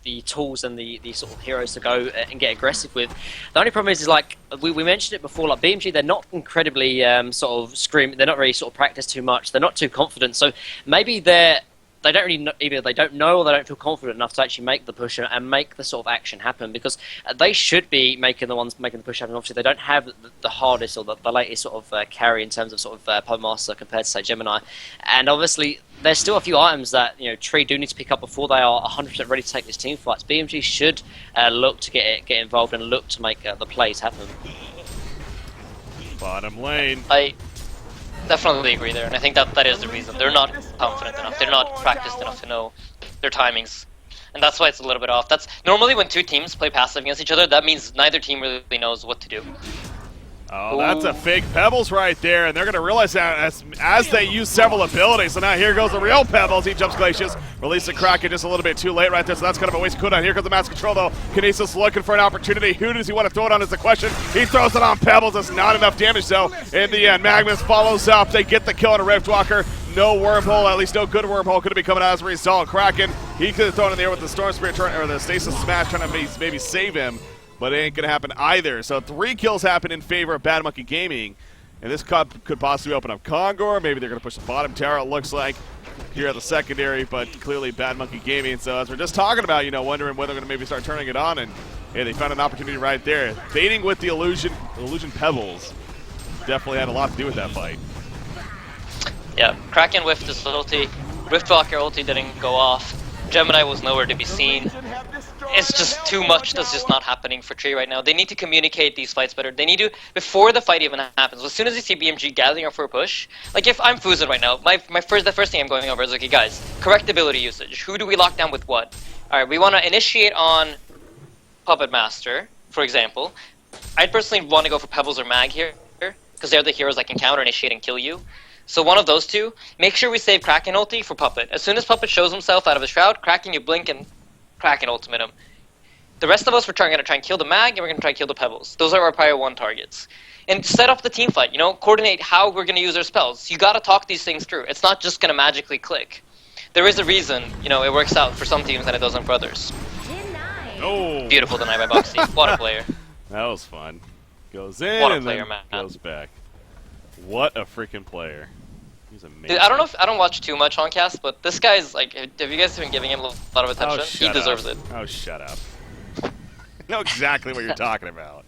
the tools and the sort of heroes to go and get aggressive with. The only problem is like, we mentioned it before, like BMG, they're not incredibly sort of scream, they're not really sort of practiced too much, they're not too confident, so maybe they don't really know, either they don't know or they don't feel confident enough to actually make the push and make the sort of action happen, because they should be making the push happen. Obviously, they don't have the hardest or the latest sort of carry in terms of sort of Puppet Master compared to, say, Gemini. And obviously, there's still a few items that Tree do need to pick up before they are 100% ready to take these team fights. BMG should look to get involved and look to make the plays happen. Bottom lane. I definitely agree there, and I think that is the reason. They're not confident enough. They're not practiced enough to know their timings. And that's why it's a little bit off. That's normally when two teams play passive against each other, that means neither team really knows what to do. Oh, that's a fake Pebbles right there, and they're going to realize that as they use several abilities. So now here goes the real Pebbles. He jumps Glacius, release the Kraken just a little bit too late right there, so that's kind of a waste of cooldown. Here comes the Mass Control, though. Kinesis looking for an opportunity. Who does he want to throw it on is the question. He throws it on Pebbles. That's not enough damage, though. In the end, Magnus follows up. They get the kill on a Riftwalker. No wormhole, at least no good wormhole could have been coming out as a result. Kraken, he could have thrown in the air with the Storm Spirit or the Stasis Smash trying to maybe save him. But it ain't going to happen either. So 3 kills happen in favor of Bad Monkey Gaming. And this could possibly open up Kongor. Maybe they're going to push the bottom tower, it looks like, here at the secondary. But clearly Bad Monkey Gaming. So as we're just talking about, wondering whether they're going to maybe start turning it on. And hey, they found an opportunity right there. Baiting with the Illusion Pebbles. Definitely had a lot to do with that fight. Yeah, Kraken whiffed his ulti. Riftwalker ulti didn't go off. Gemini was nowhere to be seen. It's just too much that's just not happening for Tree right now. They need to communicate these fights better. They need to, before the fight even happens, as soon as you see BMG gathering up for a push, like if I'm Fuzin right now, the first thing I'm going over is, okay guys, correct ability usage. Who do we lock down with what? Alright, we want to initiate on Puppet Master, for example. I'd personally want to go for Pebbles or Mag here, because they're the heroes that can counter, initiate, and kill you. So one of those two, make sure we save Kraken ulti for Puppet. As soon as Puppet shows himself out of his shroud, Kraken, you blink and Kraken ultimate him. The rest of us, we're going to try and kill the Mag, and we're going to try and kill the Pebbles. Those are our prior 1 targets. And set up the team fight, coordinate how we're going to use our spells. You got to talk these things through. It's not just going to magically click. There is a reason, it works out for some teams and it doesn't for others. Oh. Beautiful deny by Boxy. What a player. That was fun. Goes in what a and player, then man. goes back. What a freaking player. He's amazing. Dude, I don't know if I don't watch too much on cast, but this guy's like, have you guys been giving him a lot of attention? He deserves it. Oh, shut up. I know exactly what you're talking about.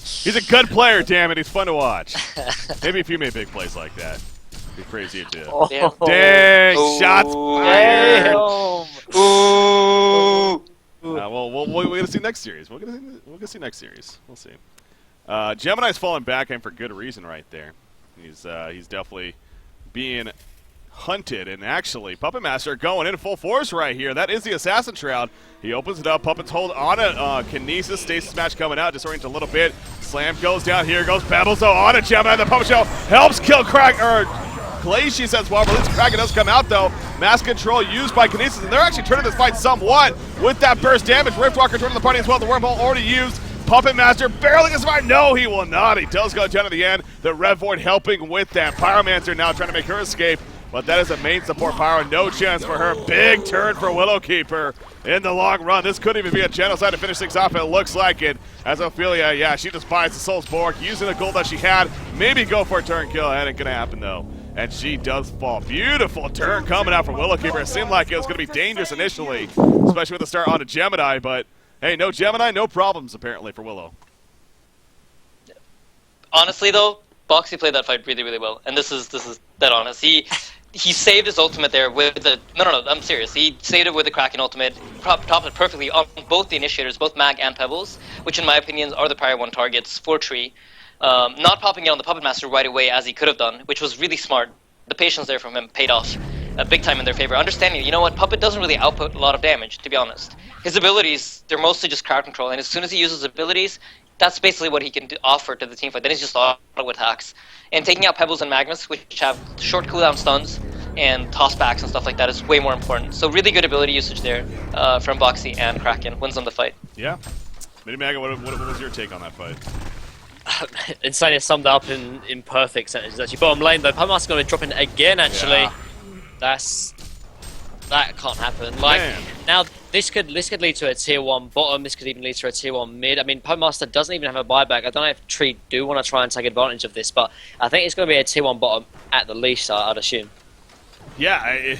He's a good player, damn it. He's fun to watch. Maybe if you made big plays like that. be crazy too. Oh. Dang! Shots fired! Ooh! We're gonna see next series. We're gonna see next series. We'll see. Gemini's falling back and for good reason right there. He's definitely being hunted, and actually Puppet Master going in full force right here. That is the Assassin Shroud. He opens it up. Puppets hold on it. Kinesis, Stasis Match coming out, disoriented a little bit. Slam goes down. Here goes Pebbles though on it. Gemini, the Puppet Show helps kill Glacius as well. Release Kraken does come out though. Mass control used by Kinesis, and they're actually turning this fight somewhat with that burst damage. Riftwalker joining the party as well. The wormhole already used. Puppet Master barely gets survive. No, he will not. He does go down to the end. The Red Void helping with that. Pyromancer now trying to make her escape, but that is a main support Pyro. No chance for her. Big turn for Willow Keeper in the long run. This could even be a genocide to finish things off. It looks like it. As Ophelia, yeah, she just buys the Soulsborg, using the gold that she had. Maybe go for a turn kill. That ain't gonna happen though. And she does fall. Beautiful turn coming out from Willow Keeper. It seemed like it was going to be dangerous initially, especially with the start onto Gemini, but hey, no Gemini, no problems apparently for Willow. Honestly though, Boxy played that fight really, really well, and this is dead honest. He saved his ultimate there with the no, I'm serious. He saved it with the Kraken ultimate, topped it perfectly on both the initiators, both Mag and Pebbles, which in my opinion are the prior 1 targets for Tree. Not popping it on the Puppet Master right away as he could have done, which was really smart. The patience there from him paid off big time in their favor. Understanding, you know what, Puppet doesn't really output a lot of damage, to be honest. His abilities, they're mostly just crowd control, and as soon as he uses abilities, that's basically what he can offer to the team fight. Then he's just auto attacks. And taking out Pebbles and Magnus, which have short cooldown stuns and tossbacks and stuff like that, is way more important. So really good ability usage there from Boxy and Kraken. Wins on the fight. Yeah. Minimaga, what was your take on that fight? Insane is summed up in perfect sentences. Actually, bottom lane though, Puppet Master's going to drop in again. Actually, yeah. That can't happen. Like Man. now, this could lead to a tier 1 bottom. This could even lead to a tier 1 mid. I mean, Puppet Master doesn't even have a buyback. I don't know if Tree do want to try and take advantage of this, but I think it's going to be a tier 1 bottom at the least. I'd assume. Yeah,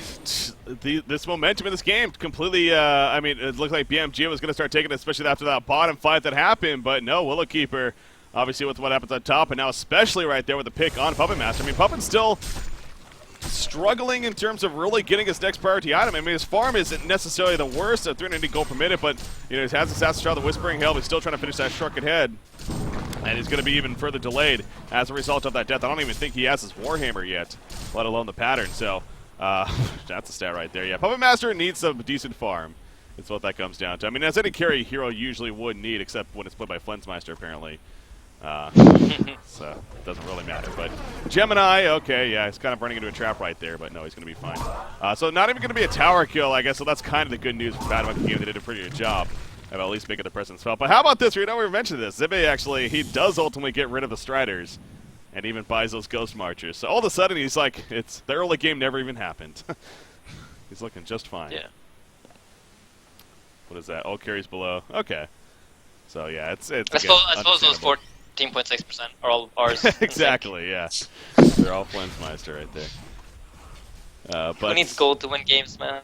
this momentum in this game completely, I mean, it looked like BMG was going to start taking it, especially after that bottom fight that happened, but no, Willow Keeper, obviously with what happens on top, and now especially right there with the pick on Puppet Master. I mean, Puppet's still struggling in terms of really getting his next priority item. I mean, his farm isn't necessarily the worst at 390 gold per minute, but, you know, he has Assassin's Shroud, the Whispering Hail, but he's still trying to finish that shortcut head. And he's going to be even further delayed as a result of that death. I don't even think he has his Warhammer yet, let alone the pattern. So, that's a stat right there. Yeah, Puppet Master needs some decent farm. It's what that comes down to. I mean, as any carry hero usually would need, except when it's played by Flensmeister, apparently. So, it doesn't really matter. But Gemini, okay, yeah, he's kind of running into a trap right there, but no, he's going to be fine. So not even going to be a tower kill, I guess, so that's kind of the good news for Bad Monkey Game. They did a pretty good job of at least making the presence felt. But how about this? We mentioned this. Zibbe, actually, he does ultimately get rid of the Striders and even buys those Ghost Marchers. So all of a sudden, he's like, the early game never even happened. He's looking just fine. Yeah. What is that? All carries below. Okay. So, yeah, it's I suppose those 14.6% are all ours. Exactly, yeah. They're all Flensmeister right there. But who needs gold to win games, man?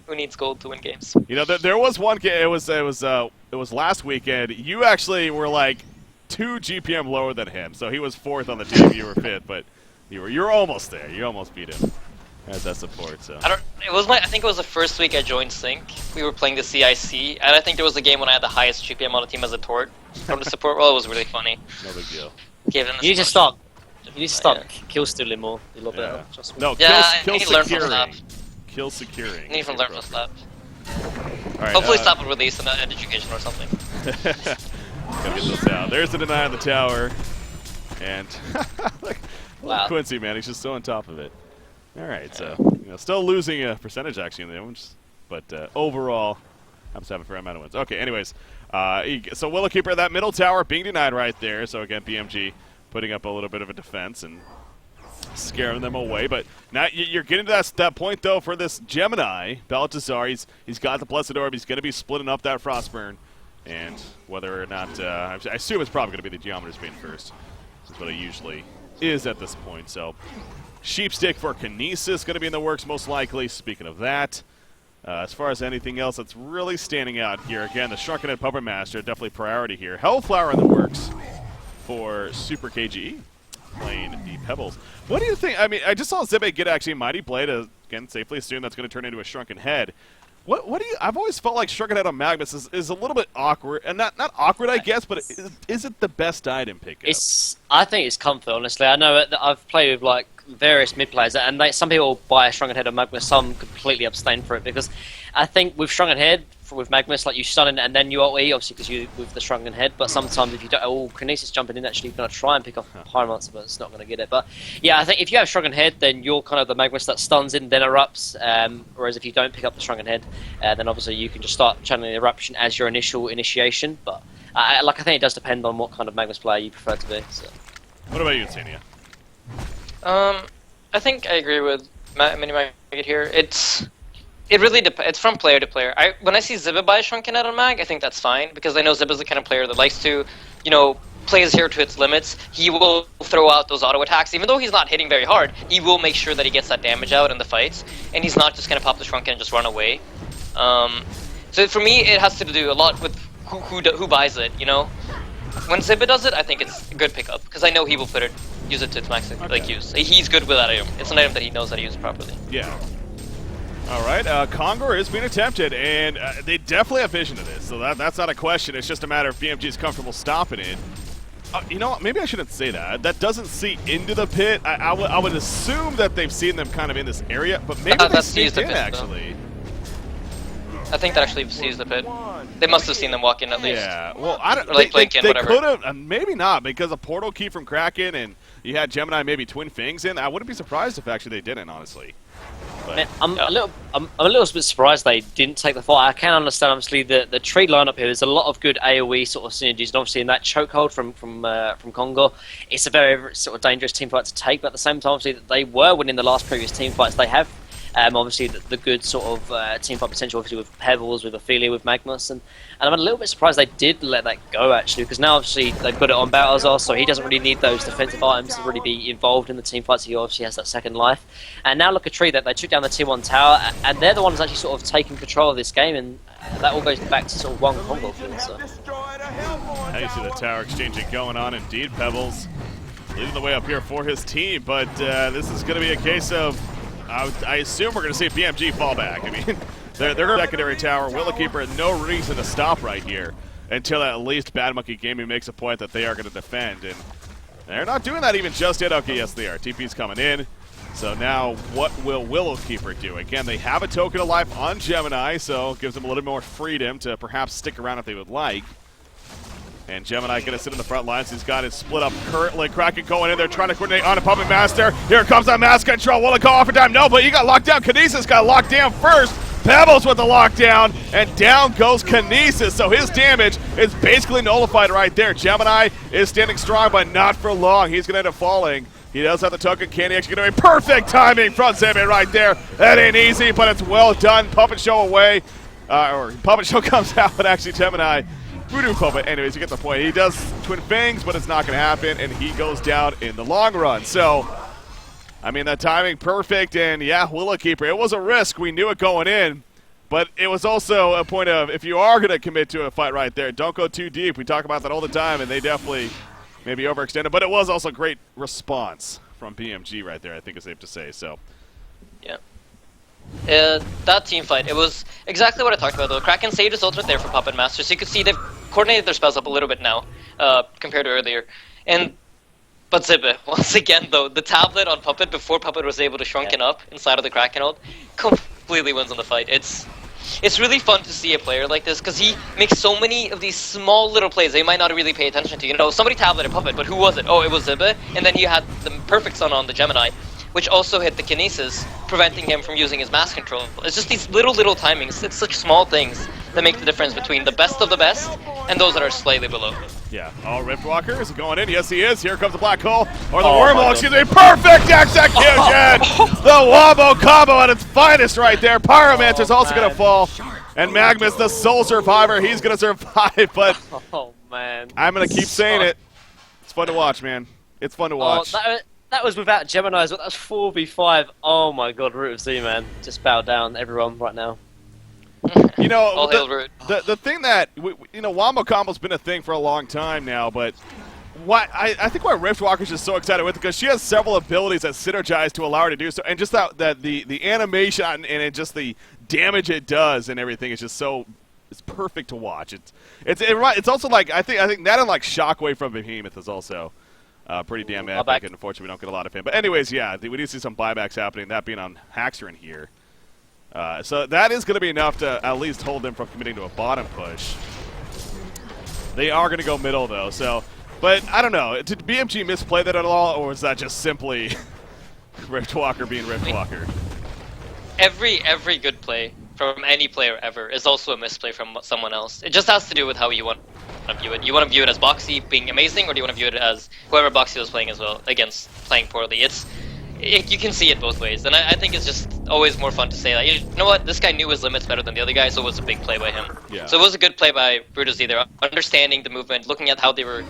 Who needs gold to win games? You know, there was one game. It was last weekend. You actually were like 2 GPM lower than him, so he was 4th on the team. You were 5th, but you're almost there. You almost beat him as that support. So I think it was the first week I joined Sync. We were playing the CIC, and I think there was a game when I had the highest GPM on the team as a Tort from the support role. It was really funny. No big deal. You need to start kill stealing more. A little bit. No, kill securing. Kill securing. You need to learn from Slap. Right, hopefully Slap will release an education or something. Gotta get this out. There's the deny on the tower. And wow. Quincy, man, he's just so on top of it. Alright, so still losing a percentage actually in the ones, but overall, I'm just having a fair amount of wins. Okay, anyways, so Willow Keeper, that middle tower being denied right there. So again, BMG putting up a little bit of a defense and scaring them away. But now you're getting to that point though for this Gemini, Baltazar. He's got the Blessed Orb. He's going to be splitting up that Frostburn, and whether or not I assume it's probably going to be the Geometer's Bane first. That's what it usually is at this point. So. Sheepstick for Kinesis going to be in the works most likely. Speaking of that, as far as anything else that's really standing out here, again, the Shrunken Head Puppet Master, definitely priority here. Hellflower in the works for Super KGE, playing the Pebbles. What do you think? I mean, I just saw Zibbe get actually Mighty Blade. Again, safely assume that's going to turn into a Shrunken Head. What do you? I've always felt like Shrunken Head on Magnus is a little bit awkward, and not awkward, I guess, but is it the best item pickup? I think it's comfort, honestly. I know that I've played with like various mid players, and some people buy a Shrunken Head on Magnus, some completely abstain for it, because I think with Shrunken Head, with Magnus, like you stun in and then you ult E, obviously because you with the Shrunken Head, but sometimes if you don't, Kinesis jumping in, actually you're going to try and pick off Pyromancer, but it's not going to get it. But yeah, I think if you have Shrunken Head, then you're kind of the Magnus that stuns in, then erupts, whereas if you don't pick up the Shrunken Head, then obviously you can just start channeling Eruption as your initial initiation, but I think it does depend on what kind of Magnus player you prefer to be. So. What about you, Tania? I think I agree with Mini Maggot here. It really depends. It's from player to player. When I see Zibba buy Shrunken Head on Mag, I think that's fine, because I know Zibba's the kind of player that likes to, play his hero to its limits. He will throw out those auto attacks. Even though he's not hitting very hard, he will make sure that he gets that damage out in the fights, and he's not just going to pop the Shrunken and just run away. So for me, it has to do a lot with who buys it, When Zibba does it, I think it's a good pickup, because I know he will use it to its max use. He's good with that item. It's an item that he knows how to use properly. Yeah. All right, Congar is being attempted, and they definitely have vision of this, so that's not a question. It's just a matter of BMG is comfortable stopping it. You know what? Maybe I shouldn't say that. That doesn't see into the pit. I would assume that they've seen them kind of in this area, but maybe they sneaked in, actually. I think that actually sees the pit. They must have seen them walk in at least. Yeah, well, I don't. Or like they could have, maybe not, because a portal key from Kraken, and you had Gemini maybe Twin Fangs in. I wouldn't be surprised if actually they didn't, honestly. Man, I'm a little bit surprised they didn't take the fight. I can understand, obviously, the tree lineup here. There's a lot of good AOE sort of synergies, and obviously in that chokehold from Congo, it's a very sort of dangerous team fight to take. But at the same time, obviously, they were winning the last previous team fights. They have obviously the good sort of team fight potential, obviously with Pebbles, with Ophelia, with Magnus, and I'm a little bit surprised they did let that go, actually, because now obviously they've got it on Balthazar, so he doesn't really need those defensive items to really be involved in the team fights. He obviously has that second life. And now look at Tree, that they took down the tier 1 tower, and they're the ones actually sort of taking control of this game, and that all goes back to sort of one combo field. So. Now you see the tower exchanging going on, indeed. Pebbles leading the way up here for his team, but this is going to be a case of, I assume we're going to see BMG fall back. I mean, they're secondary tower. Willow Keeper had no reason to stop right here until at least Bad Monkey Gaming makes a point that they are going to defend, and they're not doing that even just yet. Okay, yes they are. TP's coming in. So now what will Willow Keeper do? Again, they have a token of life on Gemini, so it gives them a little more freedom to perhaps stick around if they would like. And Gemini going to sit in the front lines. He's got it split up currently. Kraken going in there, trying to coordinate on a Puppet Master. Here comes that mass control. Will it go off in time? No, but he got locked down. Kinesis got locked down first. Pebbles with the lockdown, and down goes Kinesis. So his damage is basically nullified right there. Gemini is standing strong, but not for long. He's going to end up falling. He does have the token. Can he actually get away? Perfect timing from Zebe right there. That ain't easy, but it's well done. Puppet Show away. Or Puppet Show comes out, but actually Gemini. Voodoo Puppet. Anyways, you get the point. He does Twin Fangs, but it's not going to happen, and he goes down in the long run. So, I mean, that timing perfect, and yeah, Willow Keeper. It was a risk. We knew it going in, but it was also a point of, if you are going to commit to a fight right there, don't go too deep. We talk about that all the time, and they definitely maybe overextended, but it was also a great response from BMG right there, I think it's safe to say. So, yeah. That team fight, it was exactly what I talked about though. Kraken saved his ultimate there for Puppet Master, so you could see they've coordinated their spells up a little bit now, compared to earlier. But Zibbe, once again though, the tablet on Puppet before Puppet was able to shrunken up inside of the Kraken ult, completely wins on the fight. It's really fun to see a player like this, because he makes so many of these small little plays that you might not really pay attention to. Somebody tableted Puppet, but who was it? Oh, it was Zibbe, and then he had the perfect stun on the Gemini, which also hit the Kinesis, preventing him from using his mass control. It's just these little timings. It's such small things that make the difference between the best of the best and those that are slightly below. Yeah. Oh, Riftwalker, is he going in? Yes, he is. Here comes the Black Hole, or the Wormhole, excuse me. Perfect execution! The Wombo combo at its finest right there. Pyromancer's also going to fall. And Magnus, the sole survivor, he's going to survive, but oh, man. I'm going to keep saying it. It's fun to watch, man. It's fun to watch. That was without Gemini as well. That was 4v5. Oh my god, Root of Z, man. Just bow down, everyone, right now. The thing that, Wombo combo's been a thing for a long time now, but I think why Riftwalker's just so excited with it, because she has several abilities that synergize to allow her to do so, and just that the animation and just the damage it does and everything is just so it's perfect to watch. It's also like I think that and like Shockwave from Behemoth is also pretty damn epic, and unfortunately we don't get a lot of him. But anyways, yeah, we do see some buybacks happening. That being on Haxer in here, so that is going to be enough to at least hold them from committing to a bottom push. They are going to go middle though, so. But I don't know. Did BMG misplay that at all, or was that just simply Riftwalker being Riftwalker? Every good play from any player ever is also a misplay from someone else. It just has to do with how you want to view it. You want to view it as Boxy being amazing, or do you want to view it as whoever Boxy was playing as well against playing poorly? You can see it both ways, and I think it's just always more fun to say, like, you know what, this guy knew his limits better than the other guy, so it was a big play by him. Yeah. So it was a good play by Brutus either, understanding the movement, looking at how they were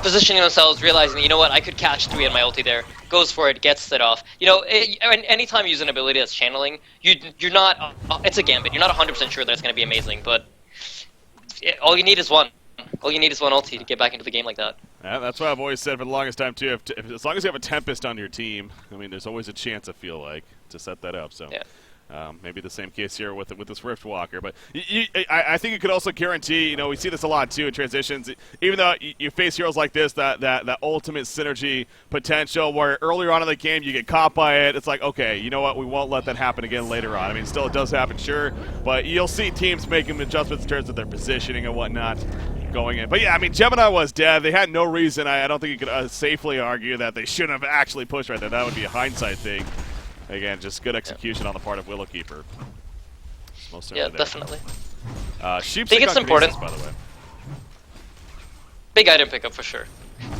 positioning themselves, realizing, you know what, I could catch 3 in my ulti there, goes for it, gets it off. You know, anytime you use an ability that's channeling, you're not, it's a gambit, you're not 100% sure that it's going to be amazing, but all you need is one. All you need is one ulti to get back into the game like that. Yeah, that's what I've always said for the longest time, too. As long as you have a Tempest on your team, I mean, there's always a chance, I feel like, to set that up. So maybe the same case here with this Riftwalker. But I think you could also guarantee, you know, we see this a lot, too, in transitions. Even though you face heroes like this, that ultimate synergy potential where earlier on in the game you get caught by it, it's like, okay, you know what, we won't let that happen again later on. I mean, still it does happen, sure, but you'll see teams making adjustments in terms of their positioning and whatnot going in. But yeah, I mean, Gemini was dead. They had no reason. I don't think you could safely argue that they shouldn't have actually pushed right there. That would be a hindsight thing. Again, just good execution on the part of Willow Keeper. Most yeah, definitely. Sheep I think it's important. Kinesis, by the way. Big item pickup for sure.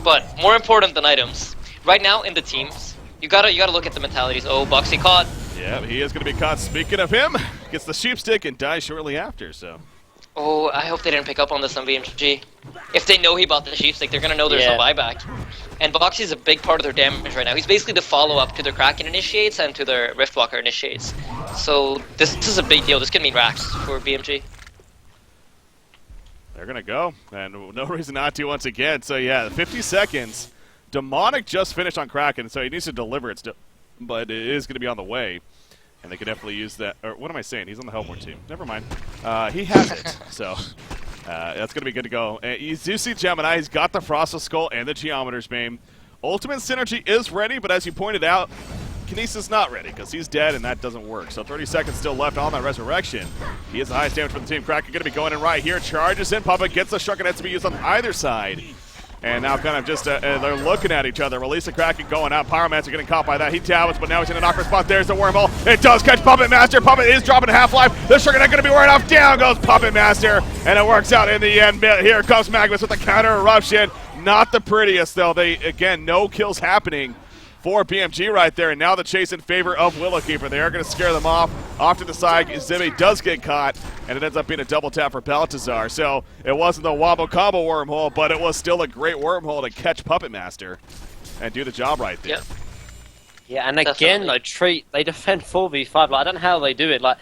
But more important than items, right now in the teams, you gotta look at the mentalities. Oh, Boxy caught. Yeah, he is going to be caught. Speaking of him, gets the sheep stick and dies shortly after. So. Oh, I hope they didn't pick up on this on BMG. If they know he bought the sheep stick, they're gonna know there's no buyback. And Boxy's a big part of their damage right now. He's basically the follow-up to their Kraken initiates and to their Riftwalker initiates. So this is a big deal. This could mean racks for BMG. They're gonna go, and no reason not to once again. So yeah, 50 seconds. Demonic just finished on Kraken, so he needs to deliver it still, but it is gonna be on the way. And they could definitely use that. Or what am I saying? He's on the Hellborn team. Never mind. He has it. So that's going to be good to go. You do see Gemini. He's got the Frost of Skull and the Geometer's Bane. Ultimate Synergy is ready, but as you pointed out, Kinesis not ready because he's dead and that doesn't work. So 30 seconds still left on that Resurrection. He is the highest damage for the team. Kraken going to be going in right here. Charges in. Puppet gets the Shrunken Heads to be used on either side. And now kind of just, they're looking at each other. Release the Kraken going out. Pyromancer getting caught by that. He towers, but now he's in an awkward spot. There's the wormhole. It does catch Puppet Master. Puppet is dropping Half-Life. The Shrunken Head going to be wearing off. Down goes Puppet Master. And it works out in the end. Here comes Magnus with the counter eruption. Not the prettiest, though. Again, no kills happening for BMG right there. And now the chase in favor of Willow Keeper. They are going to scare them off. Off to the side, Zibby does get caught, and it ends up being a double tap for Baltazar. So it wasn't the Wombo Combo wormhole, but it was still a great wormhole to catch Puppet Master and do the job right there. Yep. Yeah, and again, like they defend 4v5. Like, I don't know how they do it. Like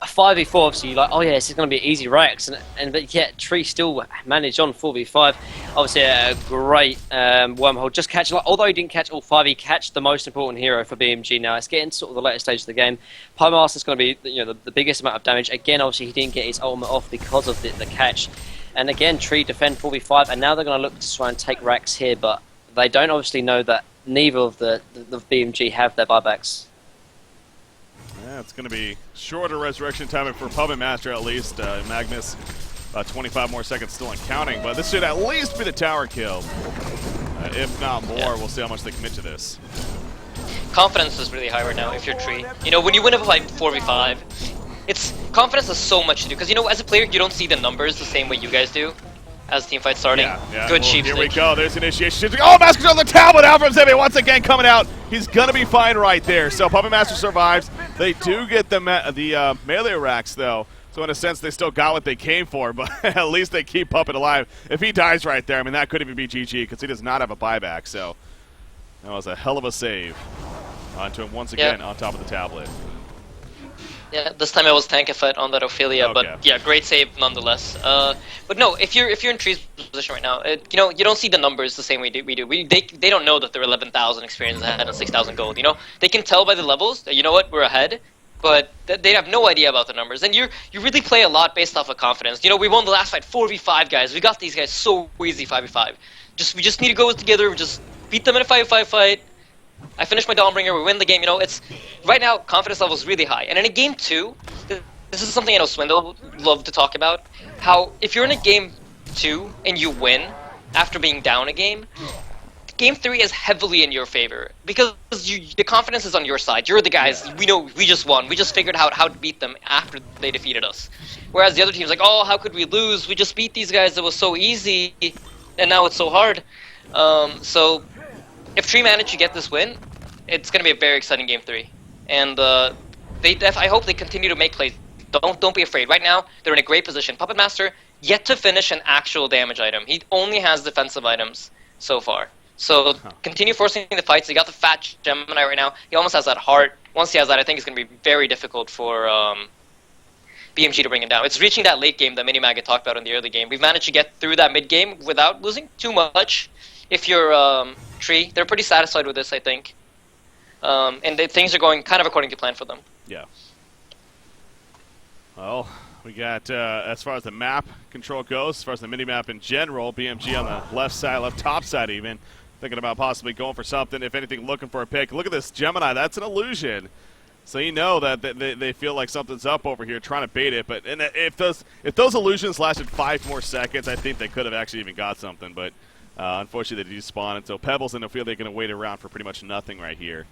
5v4, obviously, you're like, oh yeah, this is going to be easy racks, but yet Tree still managed on 4v5. Obviously, a great wormhole. Just catch, like, although he didn't catch all 5, he catched the most important hero for BMG. Now it's getting sort of the later stage of the game. Pyromaster's going to be, you know, the biggest amount of damage. Again, obviously, he didn't get his ultimate off because of the catch. And again, Tree defend 4v5, and now they're going to look to try and take racks here, but they don't obviously know that neither of the BMG have their buybacks. Yeah, it's going to be shorter resurrection time for Puppet Master at least. Magnus, 25 more seconds still and counting, but this should at least be the tower kill. If not more, we'll see how much they commit to this. Confidence is really high right now if you're Tree. You know, when you win a fight 4v5, confidence has so much to do, because, you know, as a player, you don't see the numbers the same way you guys do. As the team fight starting, good sheep Here we go. There's initiation. Oh, Master's on the tablet out from Zibby once again coming out. He's gonna be fine right there. So Puppet Master survives. They do get the melee racks though. So in a sense, they still got what they came for, but at least they keep Puppet alive. If he dies right there, I mean that could even be GG because he does not have a buyback. So that was a hell of a save onto him once again on top of the tablet. Yeah, this time I was tankified on that Ophelia, Okay. but yeah, great save nonetheless. But no, if you're in Tree's position right now, you don't see the numbers the same way we do. They don't know that they're 11,000 experience ahead and 6,000 gold. They can tell by the levels that we're ahead, but they have no idea about the numbers. And you really play a lot based off of confidence. We won the last fight 4v5, guys. We got these guys so easy 5v5. We just need to go together. We just beat them in a 5v5 fight. I finished my Dawnbringer, we win the game, it's right now confidence level is really high. And in a game 2, this is something I know Swindle would love to talk about, how if you're in a game 2 and you win after being down a game 3 is heavily in your favor because the confidence is on your side. You're the guys, we know we just won. We just figured out how to beat them after they defeated us. Whereas the other team's like, oh, how could we lose? We just beat these guys, it was so easy and now it's so hard. So if Tree manage to get this win, it's going to be a very exciting game 3. And I hope they continue to make plays. Don't be afraid. Right now, they're in a great position. Puppet Master yet to finish an actual damage item. He only has defensive items so far. So continue forcing the fights. He got the fat Gemini right now. He almost has that heart. Once he has that, I think it's going to be very difficult for BMG to bring him down. It's reaching that late game that Minimag had talked about in the early game. We've managed to get through that mid game without losing too much. If you're Tree, they're pretty satisfied with this, I think. And things are going kind of according to plan for them. Yeah. Well, we got, as far as the map control goes, as far as the mini-map in general, BMG on the left side, left top side even, thinking about possibly going for something, if anything, looking for a pick. Look at this Gemini, that's an illusion. So you know that they feel like something's up over here, trying to bait it. But if those illusions lasted 5 more seconds, I think they could have actually even got something. But unfortunately, they despawn, and so Pebbles and Ophelia are going to wait around for pretty much nothing right here,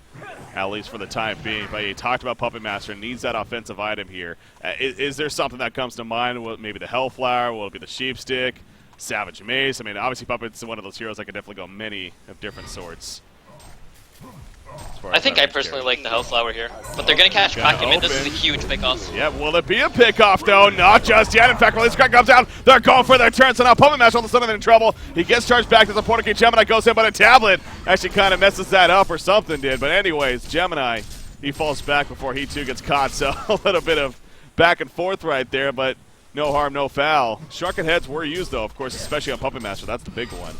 at least for the time being. But you talked about Puppet Master, needs that offensive item here. Is there something that comes to mind? Will it maybe the Hellflower? Will it be the Sheepstick? Savage Mace? I mean, obviously Puppet's one of those heroes that can definitely go many of different sorts. I think I personally like the Hellflower here, but they're going to catch Kraken mid. This is a huge pickoff. Yeah, will it be a pickoff though? Not just yet. In fact, release Kraken comes down. They're going for their turn, so now Puppet Master all of a sudden in trouble. He gets charged back to the Portakey. Gemini goes in, but a tablet actually kind of messes that up, or something did. But anyways, Gemini, he falls back before he too gets caught, so a little bit of back and forth right there, but no harm, no foul. Shark and heads were used though, of course, especially on Puppet Master. That's the big one.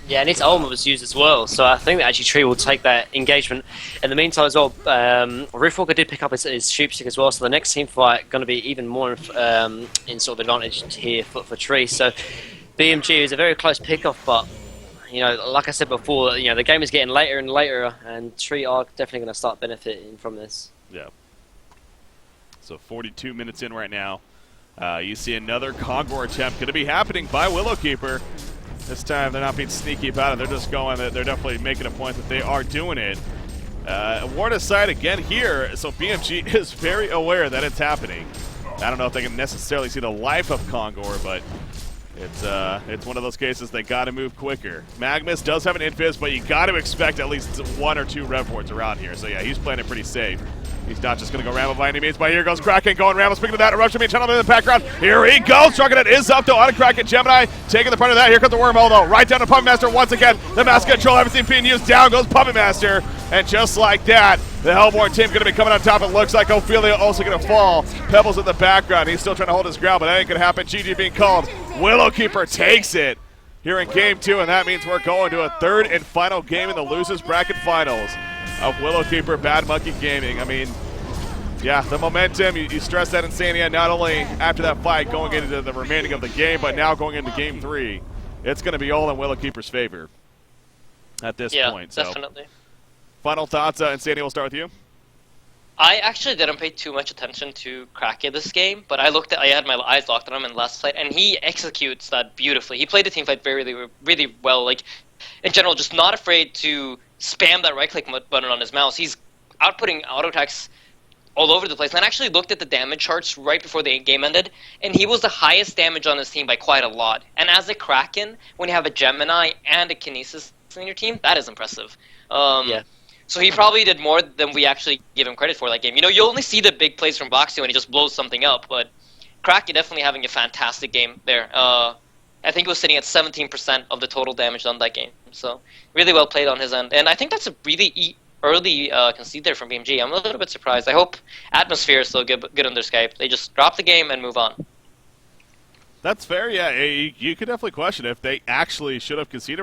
Yeah, and its ultimate was used as well, so I think that actually Tree will take that engagement. In the meantime as well, Riftwalker did pick up his Sheepstick as well, so the next team fight going to be even more in sort of advantage here for Tree. So BMG is a very close pickoff, but like I said before, the game is getting later and later, and Tree are definitely going to start benefiting from this. Yeah. So 42 minutes in right now. You see another Kongor attempt going to be happening by Willow Keeper. This time they're not being sneaky about it. They're just going. They're definitely making a point that they are doing it. Ward aside again here, so BMG is very aware that it's happening. I don't know if they can necessarily see the life of Kongor, but it's one of those cases they got to move quicker. Magnus does have an invis, but you got to expect at least 1 or 2 rev wards around here. So yeah, he's playing it pretty safe. He's not just going to go Rambo by any means, but here goes Kraken going Rambo. Speaking of that, eruption being channeled in the background. Here he goes. Struggling is up though on a Kraken. Gemini taking the front of that. Here comes the wormhole though. Right down to Puppet Master once again. The mask control, everything being used. Down goes Puppet Master. And just like that, the Hellborn team going to be coming on top. It looks like Ophelia also going to fall. Pebbles in the background. He's still trying to hold his ground, but that ain't going to happen. GG being called. Willow Keeper takes it here in game 2, and that means we're going to a 3rd and final game in the losers bracket finals of Willow Keeper Bad Monkey Gaming. I mean, yeah, the momentum, you stress that Insania not only after that fight going into the remaining of the game, but now going into game 3. It's going to be all in Willow Keeper's favor at this point. Yeah, definitely. Final thoughts, Insania, we'll start with you. I actually didn't pay too much attention to Kraken this game, but I had my eyes locked on him in the last fight, and he executes that beautifully. He played the team fight really, really well. Like, in general, just not afraid to spam that right-click button on his mouse. He's outputting auto attacks all over the place. And I actually looked at the damage charts right before the game ended, and he was the highest damage on his team by quite a lot. And as a Kraken, when you have a Gemini and a Kinesis in your team, that is impressive. Yeah. So he probably did more than we actually give him credit for that game. You only see the big plays from Boxy when he just blows something up, but Kraken definitely having a fantastic game there. I think it was sitting at 17% of the total damage on that game. So really well played on his end. And I think that's a really early concede there from BMG. I'm a little bit surprised. I hope Atmosphere is still good on their Skype. They just drop the game and move on. That's fair, yeah. You could definitely question if they actually should have conceded